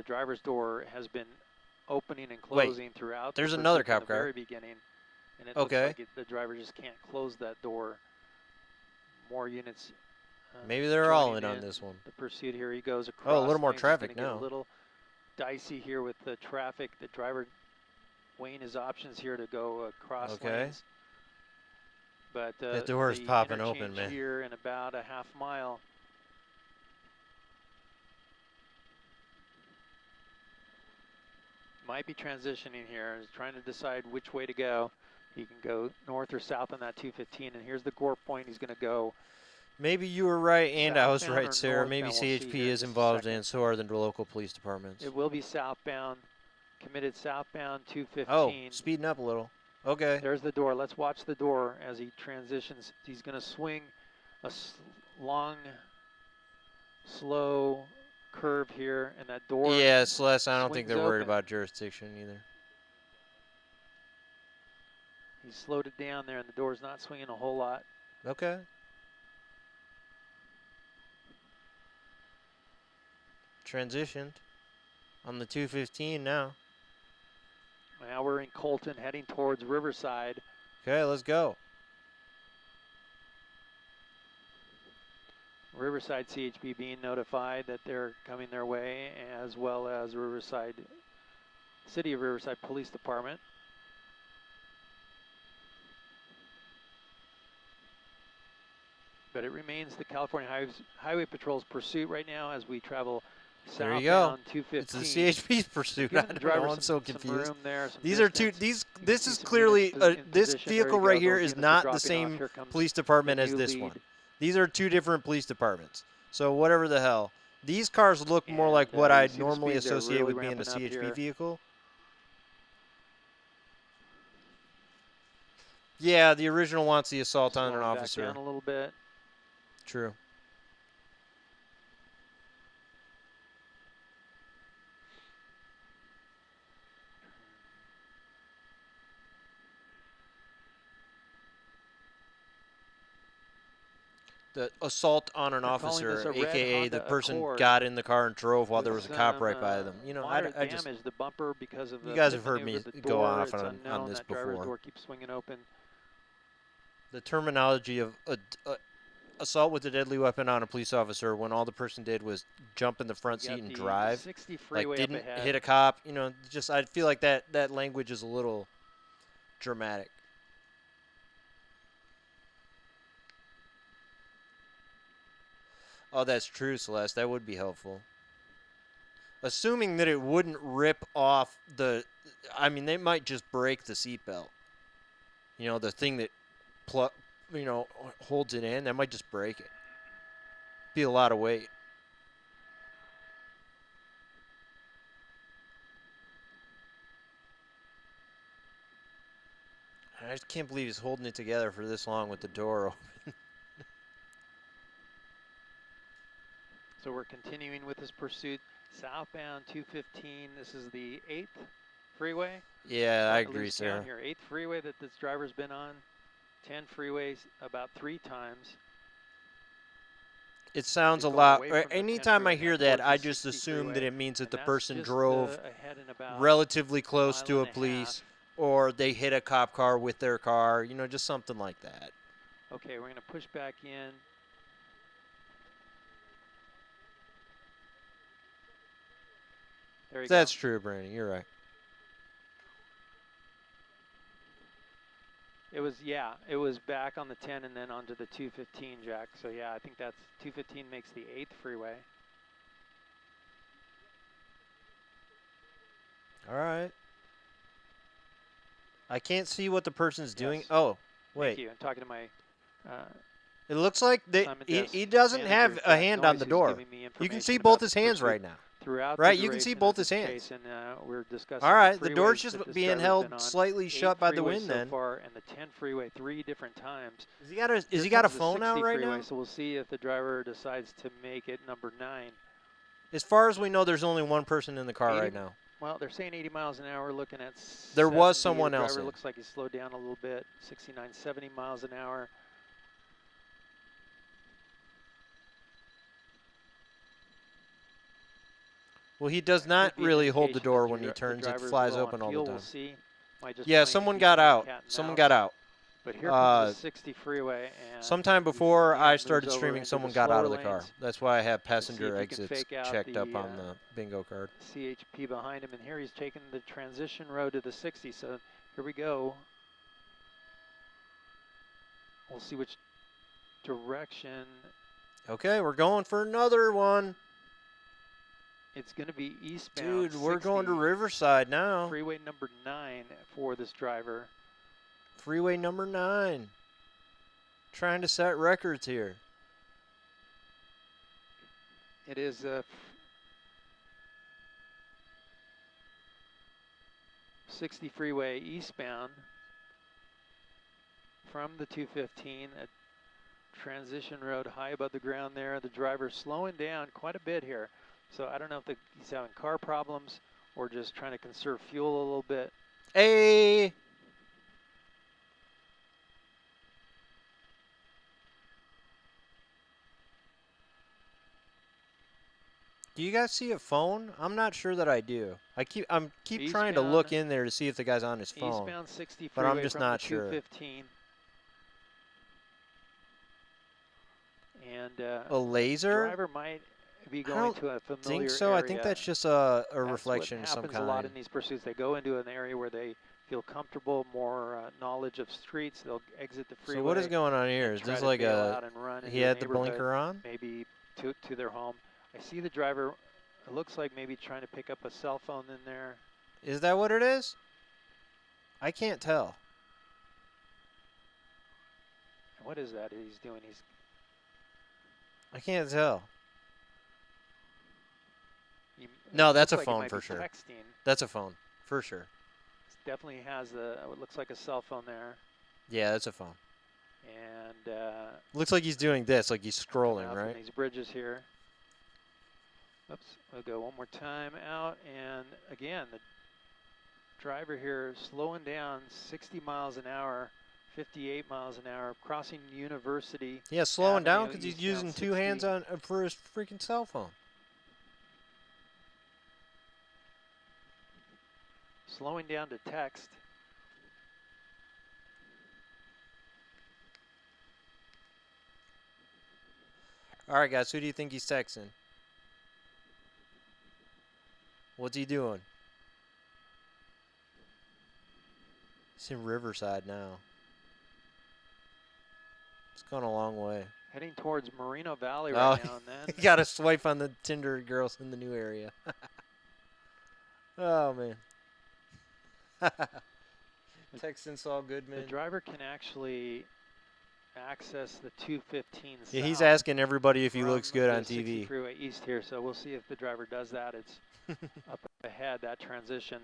driver's door, has been opening and closing throughout. There's the another pursuit from cop the car. very beginning, and it Okay. looks like the driver just can't close that door. More units. Maybe they're all joining in on this one. The pursuit here he goes across. Oh, a little more lanes. It's traffic gonna get now. a little dicey here with the traffic. The driver weighing his options here to go across Okay. lanes. But That door's the popping open, interchange man. here in about a half mile. Might be transitioning here. Is trying to decide which way to go. He can go north or south on that 215, and here's the gore point. He's going to go. Maybe you were right and I was Southbound right, or Sarah. Maybe northbound, we'll see CHP here in is just a involved second. and so are the local police departments. It will be southbound, committed southbound 215. Oh, speeding up a little. Okay. There's the door. Let's watch the door as he transitions. He's going to swing a long, slow curve here, and that door. Yeah, Celeste, I don't think swings they're worried open. about jurisdiction either. He slowed it down there, and the door's not swinging a whole lot. Okay. Transitioned on the 215 now. Now we're in Colton, heading towards Riverside. Okay, let's go. Riverside CHP being notified that they're coming their way, as well as City of Riverside Police Department. But it remains the California Highway Patrol's pursuit right now as we travel There you go. southbound 215. It's the CHP's pursuit. I Giving the don't driver know. I'm so some confused. room there, some These are two. distance. This see is some clearly units in this position. There vehicle you right go. here Those is units are not the dropping off. same Here comes police department the as new this lead. one. These are two different police departments. So whatever the hell. These cars look more like And, what you I'd see the normally speed, they're associate really with being a ramping up CHP here. vehicle. Yeah, the original wants the assault on an Slowing back officer. down a little bit. True. The assault on an They're calling this officer, a red aka Honda the person Accord got in the car and drove while there was a with cop some, right by them. You know, moderate I just damage the bumper because of You the guys pit have heard maneuver. me The go door, off it's on unknown. this That driver's before. door keeps swinging open. the terminology of assault with a deadly weapon on a police officer when all the person did was jump in the front You seat got and the drive, 60 like freeway didn't up ahead. hit a cop. You know, just I feel like that language is a little dramatic. Oh, that's true, Celeste. That would be helpful. Assuming that it wouldn't rip off the, I mean, they might just break the seatbelt. You know, the thing that, holds it in. That might just break it. Be a lot of weight. I just can't believe he's holding it together for this long with the door open. So we're continuing with this pursuit. Southbound 215. This is the 8th freeway. Yeah, I Starting to agree, lose count sir. here. 8th freeway that this driver's been on. 10 freeways about 3 times. It sounds a He's going lot. away from the 10 Anytime I freeway now hear that, towards I the just 60 assume that freeway, it means that and the that's person just drove ahead in about relatively close mile to a and police, half. or they hit a cop car with their car. You know, just something like that. Okay, we're going to push back in. There you go. That's true, Brandon. You're right. It was back on the 10 and then onto the 215, Jack. So yeah, I think that's 215 makes the 8th freeway. All right. I can't see what the person's doing. Yes. Oh, Thank wait. you. I'm talking to my It looks like Simon he Desk doesn't manager, have a Jack hand on Noyes, the who's door. giving me You can information see about both the his hands pursuit right now. throughout Right? the You can see duration both of his this hands. chase, and we're discussing All right. The freeways door's that just this being driver's held been on. slightly 8 shut by the freeways wind so then. far, and the 10 freeway 3 different times. Has Here he got a comes the phone out 60 right freeway, now? so we'll see if the driver decides to make it number 9. As far as we know, there's only one person in the car 80 right now. Well, they're saying 80 miles an hour, looking at There was 70. someone The else driver in. looks like he slowed down a little bit, 69, 70 miles an hour. Well, he does not Could be an really hold the indication door that when he the turns. It driver's flies low on open all fuel. the We'll time. see. Might just Yeah, play someone any got game of out. cat and Someone mouse. got out. But here comes the 60 freeway. And Sometime he before I again started moves over streaming, into someone the got out slower of the car. lanes. That's why I have Let's see passenger if he can exits fake out checked up the, on the bingo card. CHP behind him, and here he's taking the transition road to the 60. So here we go. We'll see which direction. Okay, we're going for another one. It's going to be eastbound. Dude, we're going to 60, Riverside now. freeway number 9 for this driver. Freeway number 9. Trying to set records here. It is 60 freeway eastbound from the 215. A transition road high above the ground there. The driver's slowing down quite a bit here. So I don't know if he's having car problems or just trying to conserve fuel a little bit. Hey! Do you guys see a phone? I'm not sure that I do. I'm keep trying to look in there to see if the guy's on his phone. Eastbound 60 but freeway I'm just from not the sure. 215. And A laser? driver might be I going don't to a familiar think so. area. I think that's just a That's reflection of what some happens kind. a lot in these pursuits. They go into an area where they feel comfortable, more knowledge of streets. They'll exit the freeway. So what is going on here? and Is try this to like bail a... out and run He into had a the neighborhood, blinker on? maybe to their home. I see the driver, it looks like maybe trying to pick up a cell phone in there. Is that what it is? I can't tell. What is that he's doing? I can't tell. It No, that's a looks like he phone might for be sure. Texting. That's a phone, for sure. Definitely has what looks like a cell phone there. Yeah, that's a phone. And Looks like he's doing this, like he's scrolling, out right? from these bridges here. Oops, we'll go one more time out, and again, the driver here slowing down 60 miles an hour, 58 miles an hour, crossing University. Yeah, slowing down Avenue, because he's eastbound using two 60. hands on for his freaking cell phone. Slowing down to text. All right, guys, who do you think he's texting? What's he doing? He's in Riverside now. It's gone a long way. Heading towards Moreno Valley Oh, right now, and then He got to swipe on the Tinder girls in the new area. Oh, man. Texting's all good, the man. driver can actually access the 215 Yeah, he's south asking everybody if he from looks good the on 60 TV. freeway east here. So we'll see if the driver does that. It's up ahead, that transition.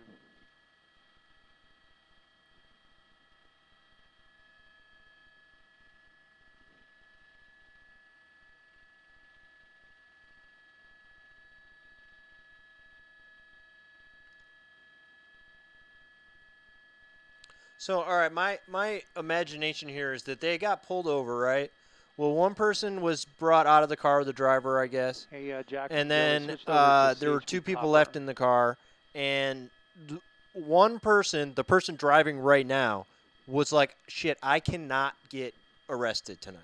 So, all right, my imagination here is that they got pulled over, right? Well, one person was brought out of the car, the driver, I guess, Hey, Jack, and Joe, we then switched over to there were CHP two people copper. left in the car, and one person, the person driving right now, was like, "Shit, I cannot get arrested tonight,"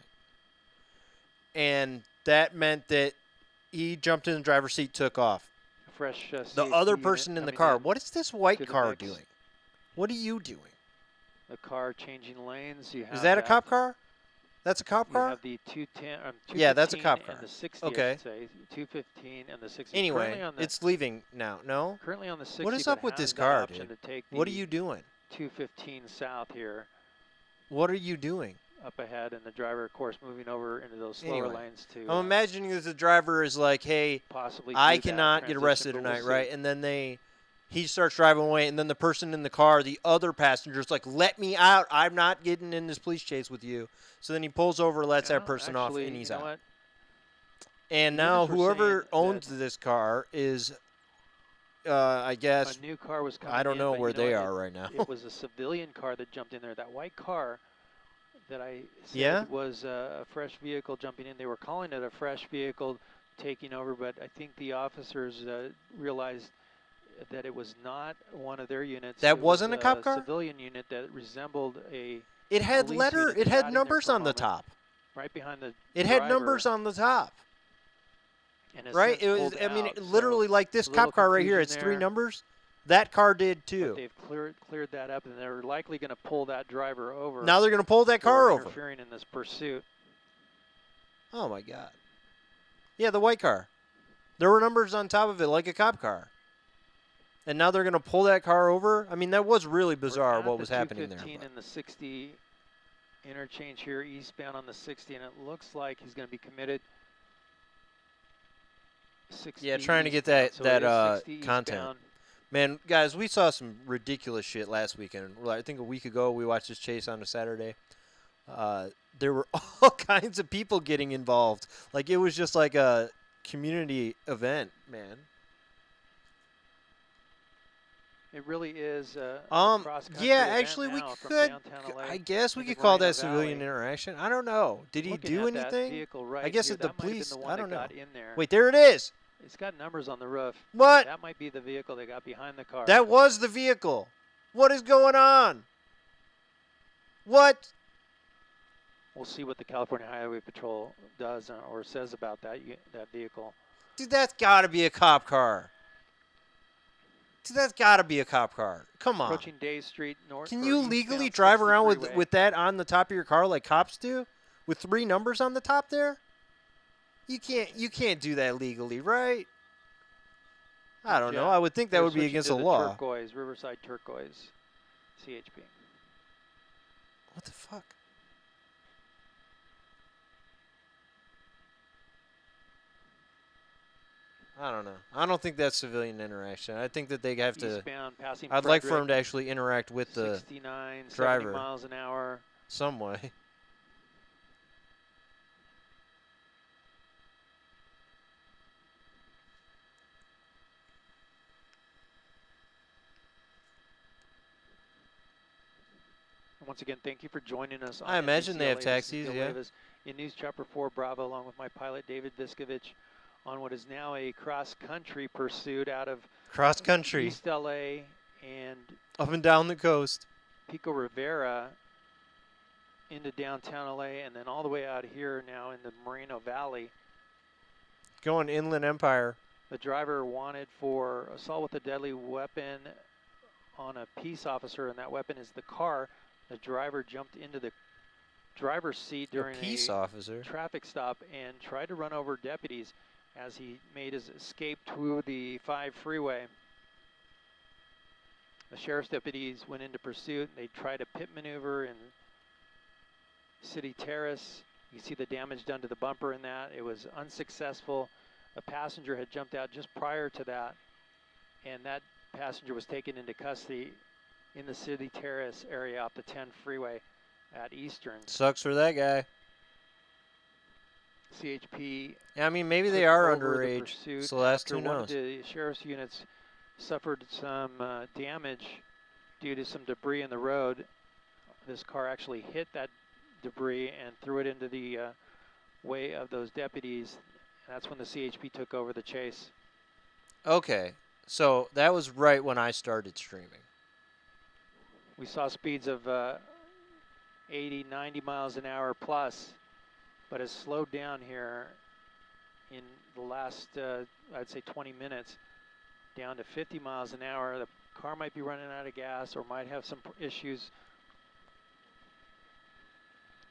and that meant that he jumped in the driver's seat, took off. Fresh The CHP other unit person in the coming car, in what is this white to the car mix. doing? What are you doing? The car changing lanes. You have Is that a cop car? That's a cop You car? have the 210, 215 Yeah, that's a cop car. and the 60, Okay. I should say. 215 and the 60. Anyway, currently on the, it's leaving now. No? currently on the 60, What is but up with has this that car, option dude? to take What are the you doing? 215 south here What are you doing? up ahead, and the driver, of course, moving over into those slower Anyway, lanes to I'm imagining that the driver is like, "Hey, possibly I do that cannot get transition, arrested but we'll tonight," see. right? And then he starts driving away, and then the person in the car, the other passenger's like, "Let me out! I'm not getting in this police chase with you." So then he pulls over, lets that person off, and he's you know out. what? And The now units were whoever saying owns that this car is, I guess, a new car was coming I don't in, know but where you know they what? are right now. It was a civilian car that jumped in there. That white car that I said Yeah? was a fresh vehicle jumping in. They were calling it a fresh vehicle taking over, but I think the officers realized that it was not one of their units. That It was wasn't a cop car? Civilian unit that resembled a It had police unit it that had got in there numbers for a on the moment, top. right behind the It had driver, numbers on the top. and has Right? since It was, pulled I mean, out, so literally like this a little cop car right here, confusion it's 3 there. numbers. That car did But too. they've cleared that up, and they're likely going to pull that driver over. Now they're going to pull that for car over. interfering in this pursuit. Oh my god. Yeah, the white car. There were numbers on top of it like a cop car. And now they're going to pull that car over? I mean, that was really bizarre what was happening there. The 215 and the 60 interchange here, eastbound on the 60, and it looks like he's going to be committed. 60 Yeah, trying to get eastbound, that so it is 60 content. eastbound. Man, guys, we saw some ridiculous shit last weekend. I think a week ago we watched this chase on a Saturday. There were all kinds of people getting involved. Like, it was just like a community event, man. It really is a cross-country Yeah, event actually, we now from could. downtown LA I guess we into could call Moreno that civilian Valley. interaction. I don't know. Did he Looking do at that anything? vehicle right I guess here, if the that might have been police. the one I don't that know. got in there. Wait, there it is. It's got numbers on the roof. What? That might be the vehicle that got behind the car. That was the vehicle. What is going on? What? We'll see what the California Highway Patrol does or says about that vehicle. Dude, that's got to be a cop car. Dude, that's got to be a cop car. Come on. Approaching Day Street north. Can or you eastbound legally 60 drive around freeway. with that on the top of your car like cops do? With 3 numbers on the top there? You can't do that legally, right? I don't know. I would think that would be Switching against to the law. Turquoise, Riverside Turquoise, CHP. What the fuck? I don't know. I don't think that's civilian interaction. I think that they have to. Eastbound, passing I'd like for them Frederick, to actually interact with the 69, 70 driver. miles an hour. some way. Once again, thank you for joining us. On I imagine they have NBCLA. taxis, yeah. In News Chopper 4 Bravo, along with my pilot David Viskovich, on what is now a cross-country pursuit out of Cross country, East LA and up and down the coast. Pico Rivera into downtown LA, and then all the way out here now in the Moreno Valley. Going Inland Empire. The driver wanted for assault with a deadly weapon on a peace officer, and that weapon is the car. The driver jumped into the driver's seat during a peace officer. traffic stop and tried to run over deputies as he made his escape to the 5 freeway. The sheriff's deputies went into pursuit. They tried a pit maneuver and City Terrace. You see the damage done to the bumper in that. It was unsuccessful. A passenger had jumped out just prior to that, and that passenger was taken into custody in the City Terrace area off the 10 freeway at Eastern. Sucks for that guy. CHP. Yeah, I mean, maybe they took are over the underage. pursuit Celeste, after who one of knows? the sheriff's units suffered some damage due to some debris in the road. This car actually hit that debris and threw it into the way of those deputies. That's when the CHP took over the chase. Okay, so that was right when I started streaming. We saw speeds of 80, 90 miles an hour plus, but it's slowed down here in the last, I'd say 20 minutes, down to 50 miles an hour. The car might be running out of gas or might have some issues.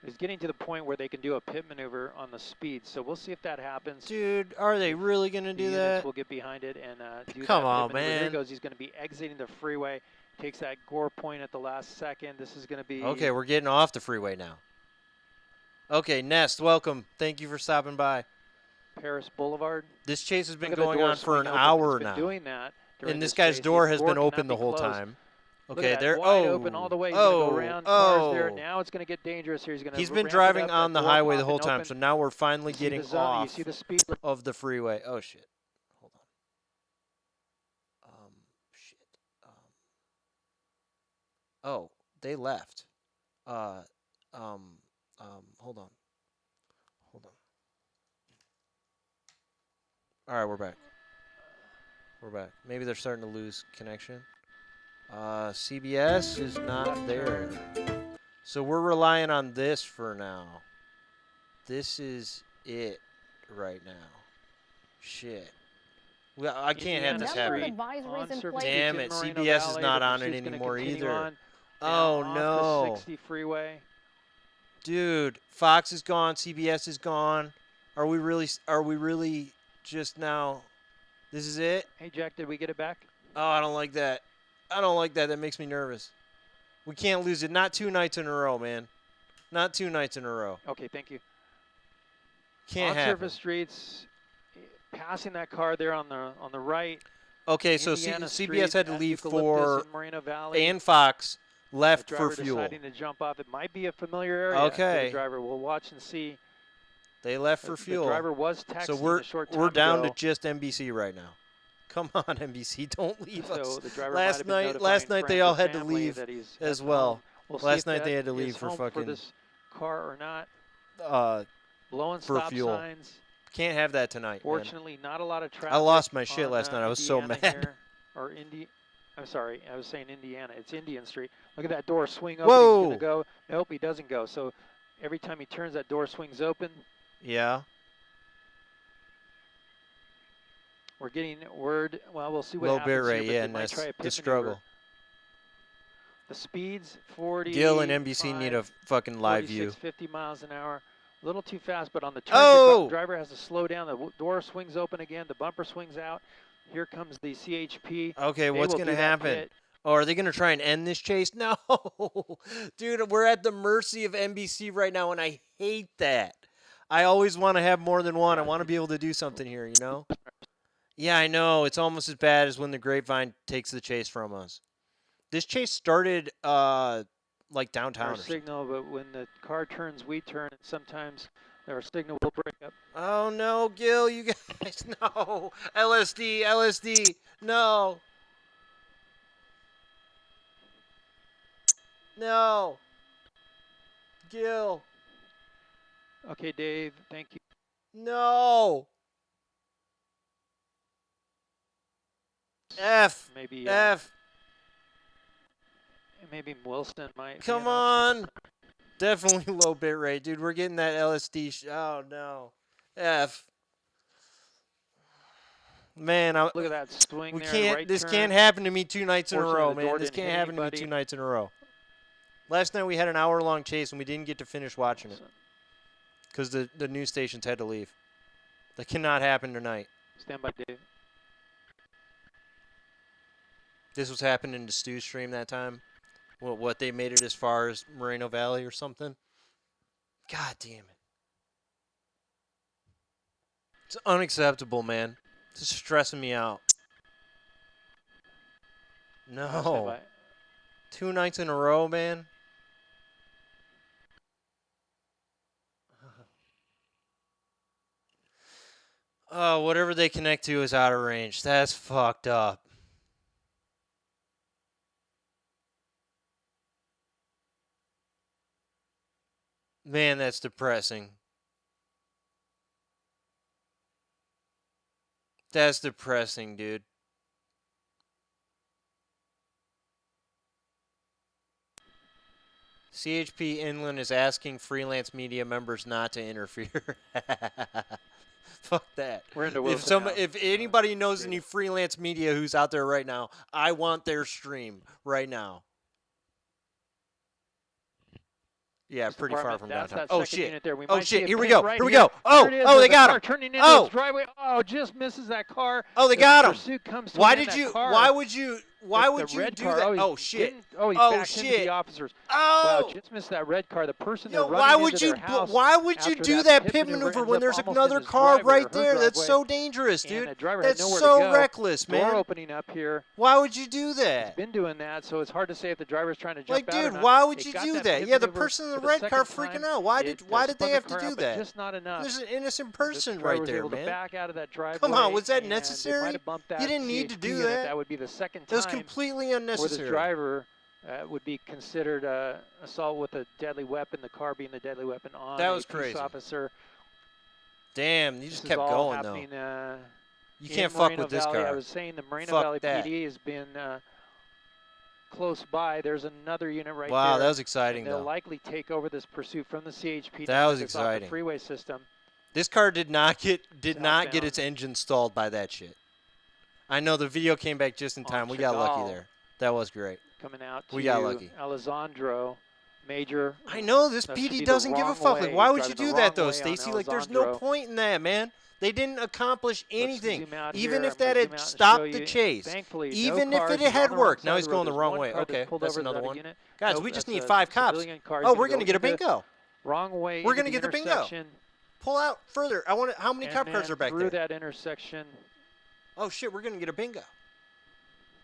It's getting to the point where they can do a pit maneuver on the speed, so we'll see if that happens. Dude, are they really going to do Units that? will get behind it and do Come that on, pit maneuver. Here he man. goes. He's going to be exiting the freeway. Takes that gore point at the last second. This is going to be... Okay, we're getting off the freeway now. Okay, Nest, welcome. Thank you for stopping by. Paris Boulevard. This chase has been Look at the going door on for an swing open. hour It's been now. doing that during And this this guy's chase. door The has been door open cannot the be whole closed. time. Look Okay, at that, there. wide Oh, open all the way. He's going to go around cars there. oh. Now it's going to get dangerous here. He's going to He's been ramp it driving up, on that the door highway the popping whole time, open. so now we're finally You see getting the zone, you off see the speed. of the freeway. Oh, shit. Hold on. Shit. Oh, they left. Hold on. Hold on. All right, we're back. We're back. Maybe they're starting to lose connection. CBS is not there. So we're relying on this for now. This is it right now. Shit. Well, I can't have this happen. Damn it, CBS is not on it anymore either. Oh no. The 60 freeway. Dude, Fox is gone, CBS is gone. Are we really just now? This is it? Hey Jack, did we get it back? Oh, I don't like that. I don't like that. That makes me nervous. We can't lose it. Not 2 nights in a row, man. Not 2 nights in a row. Okay, thank you. Can't on happen. surface streets, passing that car there on the right. Okay, so Indiana CBS Street had to at leave Eucalyptus in Moreno Valley. and Fox left the for driver fuel. deciding to jump off. It might be a familiar area. Okay. For the driver, we'll watch and see. They left for fuel. The driver was texting so we're a short time we're down ago. to just NBC right now. Come on, NBC, don't leave us. So the driver Last might have been night they friends all or had to family leave that he's as at well. home. We'll see Last if night that they had to is leave for home fucking for this car or not. Blowing for stop fuel. signs. Can't have that tonight. Fortunately, not a lot of traffic. I lost my shit on, last night. I was so Indiana mad. Here, or I'm sorry, I was saying Indiana. It's Indian Street. Look at that door swing open. Whoa. He's gonna go. Nope, he doesn't go. So every time he turns, that door swings open. Yeah. We're getting word. Well, we'll see what Low happens bit rate, here, but yeah, they and might that's try a pit the maneuver. struggle. The speeds 40. Gil and NBC need a fucking live view. 50 miles an hour. A little too fast, but on the turn, Oh! the driver has to slow down. The door swings open again. The bumper swings out. Here comes the CHP. Okay, They what's will going to do that happen? pit. Oh, are they going to try and end this chase? No. Dude, we're at the mercy of NBC right now, and I hate that. I always want to have more than one. I want to be able to do something here, you know? Yeah, I know. It's almost as bad as when the Grapevine takes the chase from us. This chase started like downtown. Our signal, but when the car turns, we turn, and sometimes our signal will break up. Oh, no, Gil, you guys. No. LSD. No. No. Gil. Okay, Dave, thank you. No. F. Maybe F. maybe Wilson might. Come on. Definitely low bit rate, dude. We're getting that LSD. Oh, no. F. Man, Look at that swing we there. can't. Right This turn. can't happen to me 2 nights in a Fortunately, row, the door man. This didn't can't hit happen to me anybody. 2 nights in a row. Last night we had an hour-long chase and we didn't get to finish watching it because the news stations had to leave. That cannot happen tonight. Stand by, Dave. This was happening to Stu's stream that time. What they made it as far as Moreno Valley or something. God damn it. It's unacceptable, man. It's stressing me out. No. 2 nights in a row, man. Oh, whatever they connect to is out of range. That's fucked up. Man, that's depressing. That's depressing, dude. CHP Inland is asking freelance media members not to interfere. Fuck that. We're into Wilson now. If anybody knows any freelance media who's out there right now, I want their stream right now. Yeah, pretty far from downtown. Oh shit! Oh shit! Here we go! Here we go! Oh, oh, they got him! Turning into Oh, his driveway. Oh, just misses that car. oh, they got him! Pursuit comes to Why him in did that you? car. Why would you? Why would The you red do car. that? Oh, Oh shit! He Oh backed into shit! the officers. Oh! Wow, just missed that red car. The person Yo, that why running would into you? their house Why would you after do that that pit maneuver ends when up there's almost in another his car driveway or right her there? That's driveway, so dangerous, and dude. the driver had That's nowhere so to go. reckless, Door man. opening up here. Why would you do He's that? been doing that, so it's hard to say if the driver's trying to jump Like, out or dude, not. why would They you got do that that? pit Yeah, the maneuver person in the for red car second freaking time. out. Why did they spun the have to car do out, but that? just not enough. There's an innocent The person driver right was there, able to man. back out of that driveway. Come on, was that and necessary? They might have bumped that You didn't need to CHP do unit. that. That would be the second That was time completely where unnecessary. this driver would be considered assault with a deadly weapon, the car being the deadly weapon on That was a police crazy. officer. Damn, you just This kept is all going, though. happening, You in can't fuck Moreno with this Valley. car. I was saying the Moreno Fuck Valley that. PD has been close by. There's another unit right Wow, there. that was exciting, and they'll though. likely take over this pursuit from the CHP. That was off the exciting. freeway system. This car did not get Southbound. its engine stalled by that shit. I know the video came back just in time. We got lucky Chagall. there. That was great. Coming out to We got lucky. Alessandro, Major. I know this That should be PD the doesn't give a wrong fuck. Like, way. why He's would you driving the do that, wrong though, way on Stacy? Like, there's no Alessandro. point in that, man. They didn't accomplish Let's anything. zoom out Even here. if I'm that gonna had zoom out and stopped show the you. chase. Thankfully, Even no if cars. it He's had on the wrong worked. Now side he's of going the road. wrong There's way. one car Okay, pulled that's over another the one. unit. Guys, Nope, we just that's need a 5 cops. civilian car. He's Oh, gonna we're going to go get a into bingo. Wrong way. We're into gonna get the bingo. intersection, Pull out further. How many and cop cars then are back through there? that intersection. Oh, shit, we're going to get a bingo.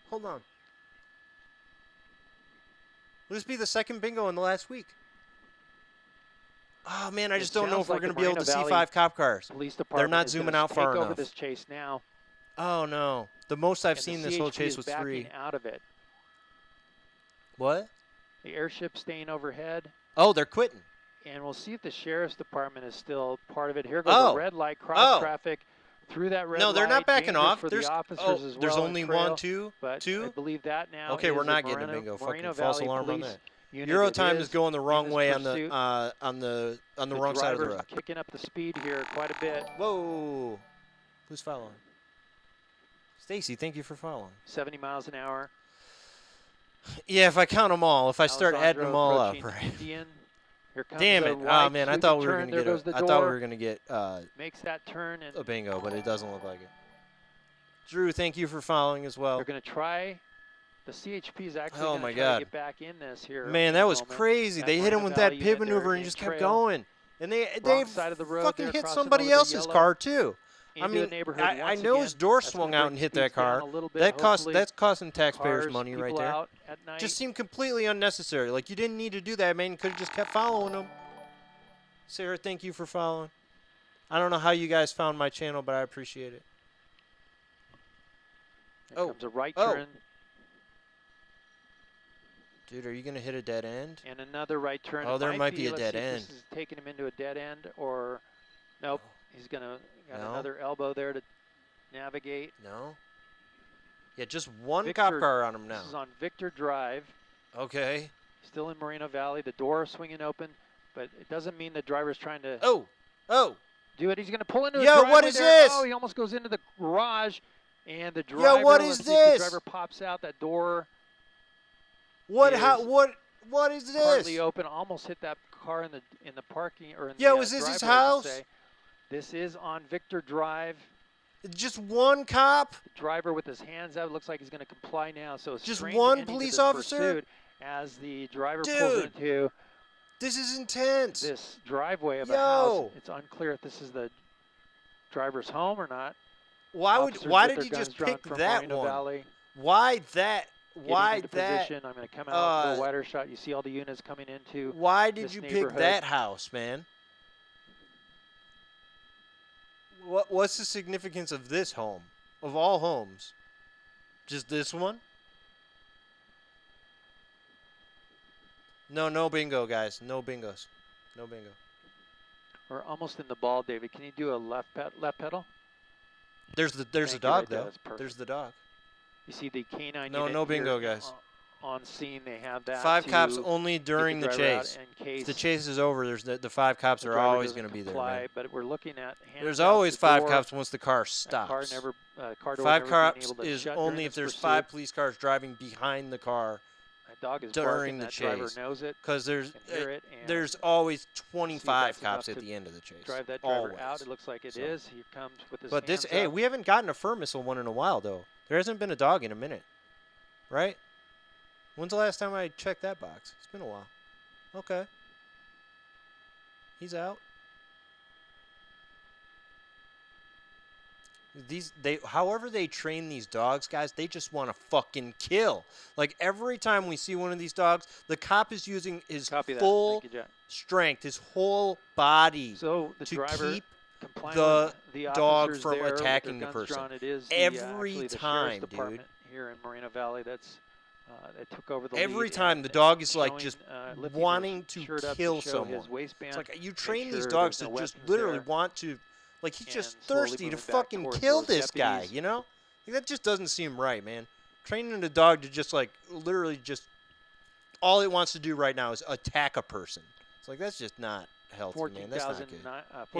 Hold on. Will this be the second bingo in the last week? Oh, man, I just don't know if we're going to be able to see 5 cop cars. Police department not is zooming gonna out far take over enough. this chase now. Oh, no. The most I've and seen the this whole CHP chase is was backing 3. out of it. What? The airship staying overhead. Oh, they're quitting. And we'll see if the sheriff's department is still part of it. Here goes Oh. the red light, cross Oh. traffic through that red light. No, they're not backing dangerous off. for There's the officers as there's well only in 1, Trail, 2, but I 2. believe that now. Okay, is we're a not getting a Moreno bingo. Fucking Valley false alarm on police that. unit. Euro It time is going the in wrong this way on pursuit. the wrong side of the driver's road. kicking up the speed here quite a bit. Whoa. Who's following? Stacy, thank you for following. 70 miles an hour. Yeah, if I count them all, if I start adding them all up, Alessandro right? approaching Indian. Here comes Damn the it! Oh white man, I sweeping thought we were turn. gonna There get goes the I thought we door. were gonna get Makes that turn, and a bingo, but it doesn't look like it. Drew, thank you for following as well. they're going to try. The CHP is actually Oh going my to try God. to get back in this here. Man, in that a was moment. crazy. That They hit him Moreno with that Valley pit unit there maneuver and in just kept trail. going. And they Wrong side of the road fucking there, hit crossing somebody over the else's yellow car too. I into mean, a neighborhood I once know again. his door That's gonna swung out bring and hit speeds that car. down a little bit. That's Hopefully costing taxpayers cars, money right people there. out at night. Just seemed completely unnecessary. Like, you didn't need to do that, man. You could have just kept following them. Sarah, thank you for following. I don't know how you guys found my channel, but I appreciate it. Here comes a right Oh. turn Dude, are you going to hit a dead end? and another right turn. Oh, It there might be a let's dead see if end. This is taking him into a dead end, or nope. He's got No? another elbow there to navigate. No? Yeah, just one Victor- cop car on him now. This is on Victor Drive. Okay. Still in Moreno Valley. The door swinging open, but it doesn't mean the driver's trying to Oh. do it. He's going to pull into the Yo, driveway what is there. this? Oh, he almost goes into the garage, and the driver. what let's is see if the this? driver pops out that door. What? Is What is this? Partly open, almost hit that car in the parking or in Yo, the is this his driveway, I should house? say. This is on Victor Drive. Just one cop? The driver with his hands out looks like he's going to comply now. So Just strange one ending to police this officer? pursuit as the driver pulls Dude. into This is intense. this driveway of a Yo. house. It's unclear if this is the driver's home or not. Why Officers did with their you just guns drawn pick from that Moreno one? Valley, Why that? getting Why into that? position. I'm going to come out a little wider shot. You see all the units coming into Why did this you pick neighborhood. that house, man? What's the significance of this home? Of all homes? Just this one? No bingo, guys. No bingos. No bingo. We're almost in the ball, David. Can you do a left pedal? There's a Thank you, dog right there. though. That's perfect. There's the dog. You see the canine No, unit no bingo, here guys. on scene. They have that. 5 to cops only during the get the driver out chase. in case If the chase is over, there's the 5 cops the are driver always doesn't going to be there, comply, man. But we're looking at There's hands out always the 5 door. cops once the car Car stops. never, car door 5 never being cops able to is shut only during if this there's pursuit. 5 police cars driving behind the car. That dog is during barking. the That driver chase. knows it. Because there's Can hear it, and there's always that's 25 enough cops at to the end of the chase. drive that driver always. out. It looks like it So. is. He comes with his But this, hands hey, up. we haven't gotten a fur missile one in a while though. There hasn't been a dog in a minute, right? When's the last time I checked that box? It's been a while. Okay. He's out. However they train these dogs, guys, they just want to fucking kill. Like every time we see one of these dogs, the cop is using his Copy that. full Thank you, Jack. strength, his whole body So the to driver keep complying the with the dog officers from there with their attacking the guns person. drawn. It is Every actually the time, sheriff's department here in Moreno Valley that's that took over the Every lead time and the dog is like showing, just lifting wanting his to shirt up kill show someone. his waistband, It's like you make train these sure dogs there's to no just weapons literally there, want to, like he's just and slowly thirsty to moving back fucking towards kill those this guy, deputies. you know? Like, that just doesn't seem right, man. Training a dog to just like literally just all it wants to do right now is attack a person. It's like that's just not healthy, man. That's not good.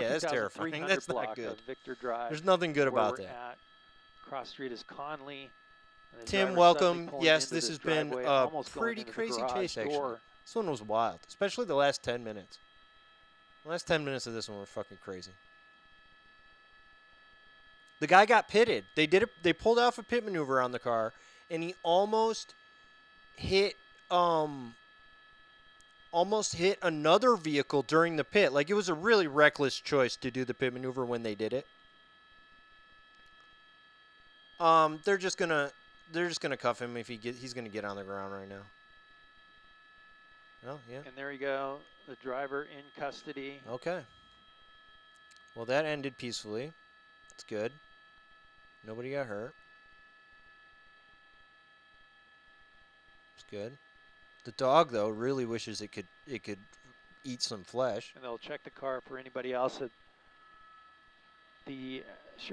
Yeah, that's terrifying. That's not block good. of Victor Drive. There's nothing good where about we're that. At. Cross street is Conley. and the Tim, driver welcome. suddenly pulling Yes, into this this has been driveway, a almost going pretty into the crazy garage chase, actually. door. This one was wild, especially the last 10 minutes. The last 10 minutes of this one were fucking crazy. The guy got pitted. They pulled off a pit maneuver on the car, and he almost hit another vehicle during the pit. Like, it was a really reckless choice to do the pit maneuver when they did it. They're just gonna cuff him if he's gonna get on the ground right now. Oh, yeah. And there you go, the driver in custody. Okay. Well, that ended peacefully. That's good. Nobody got hurt. It's good. The dog, though, really wishes it could eat some flesh. And they'll check the car for anybody else. The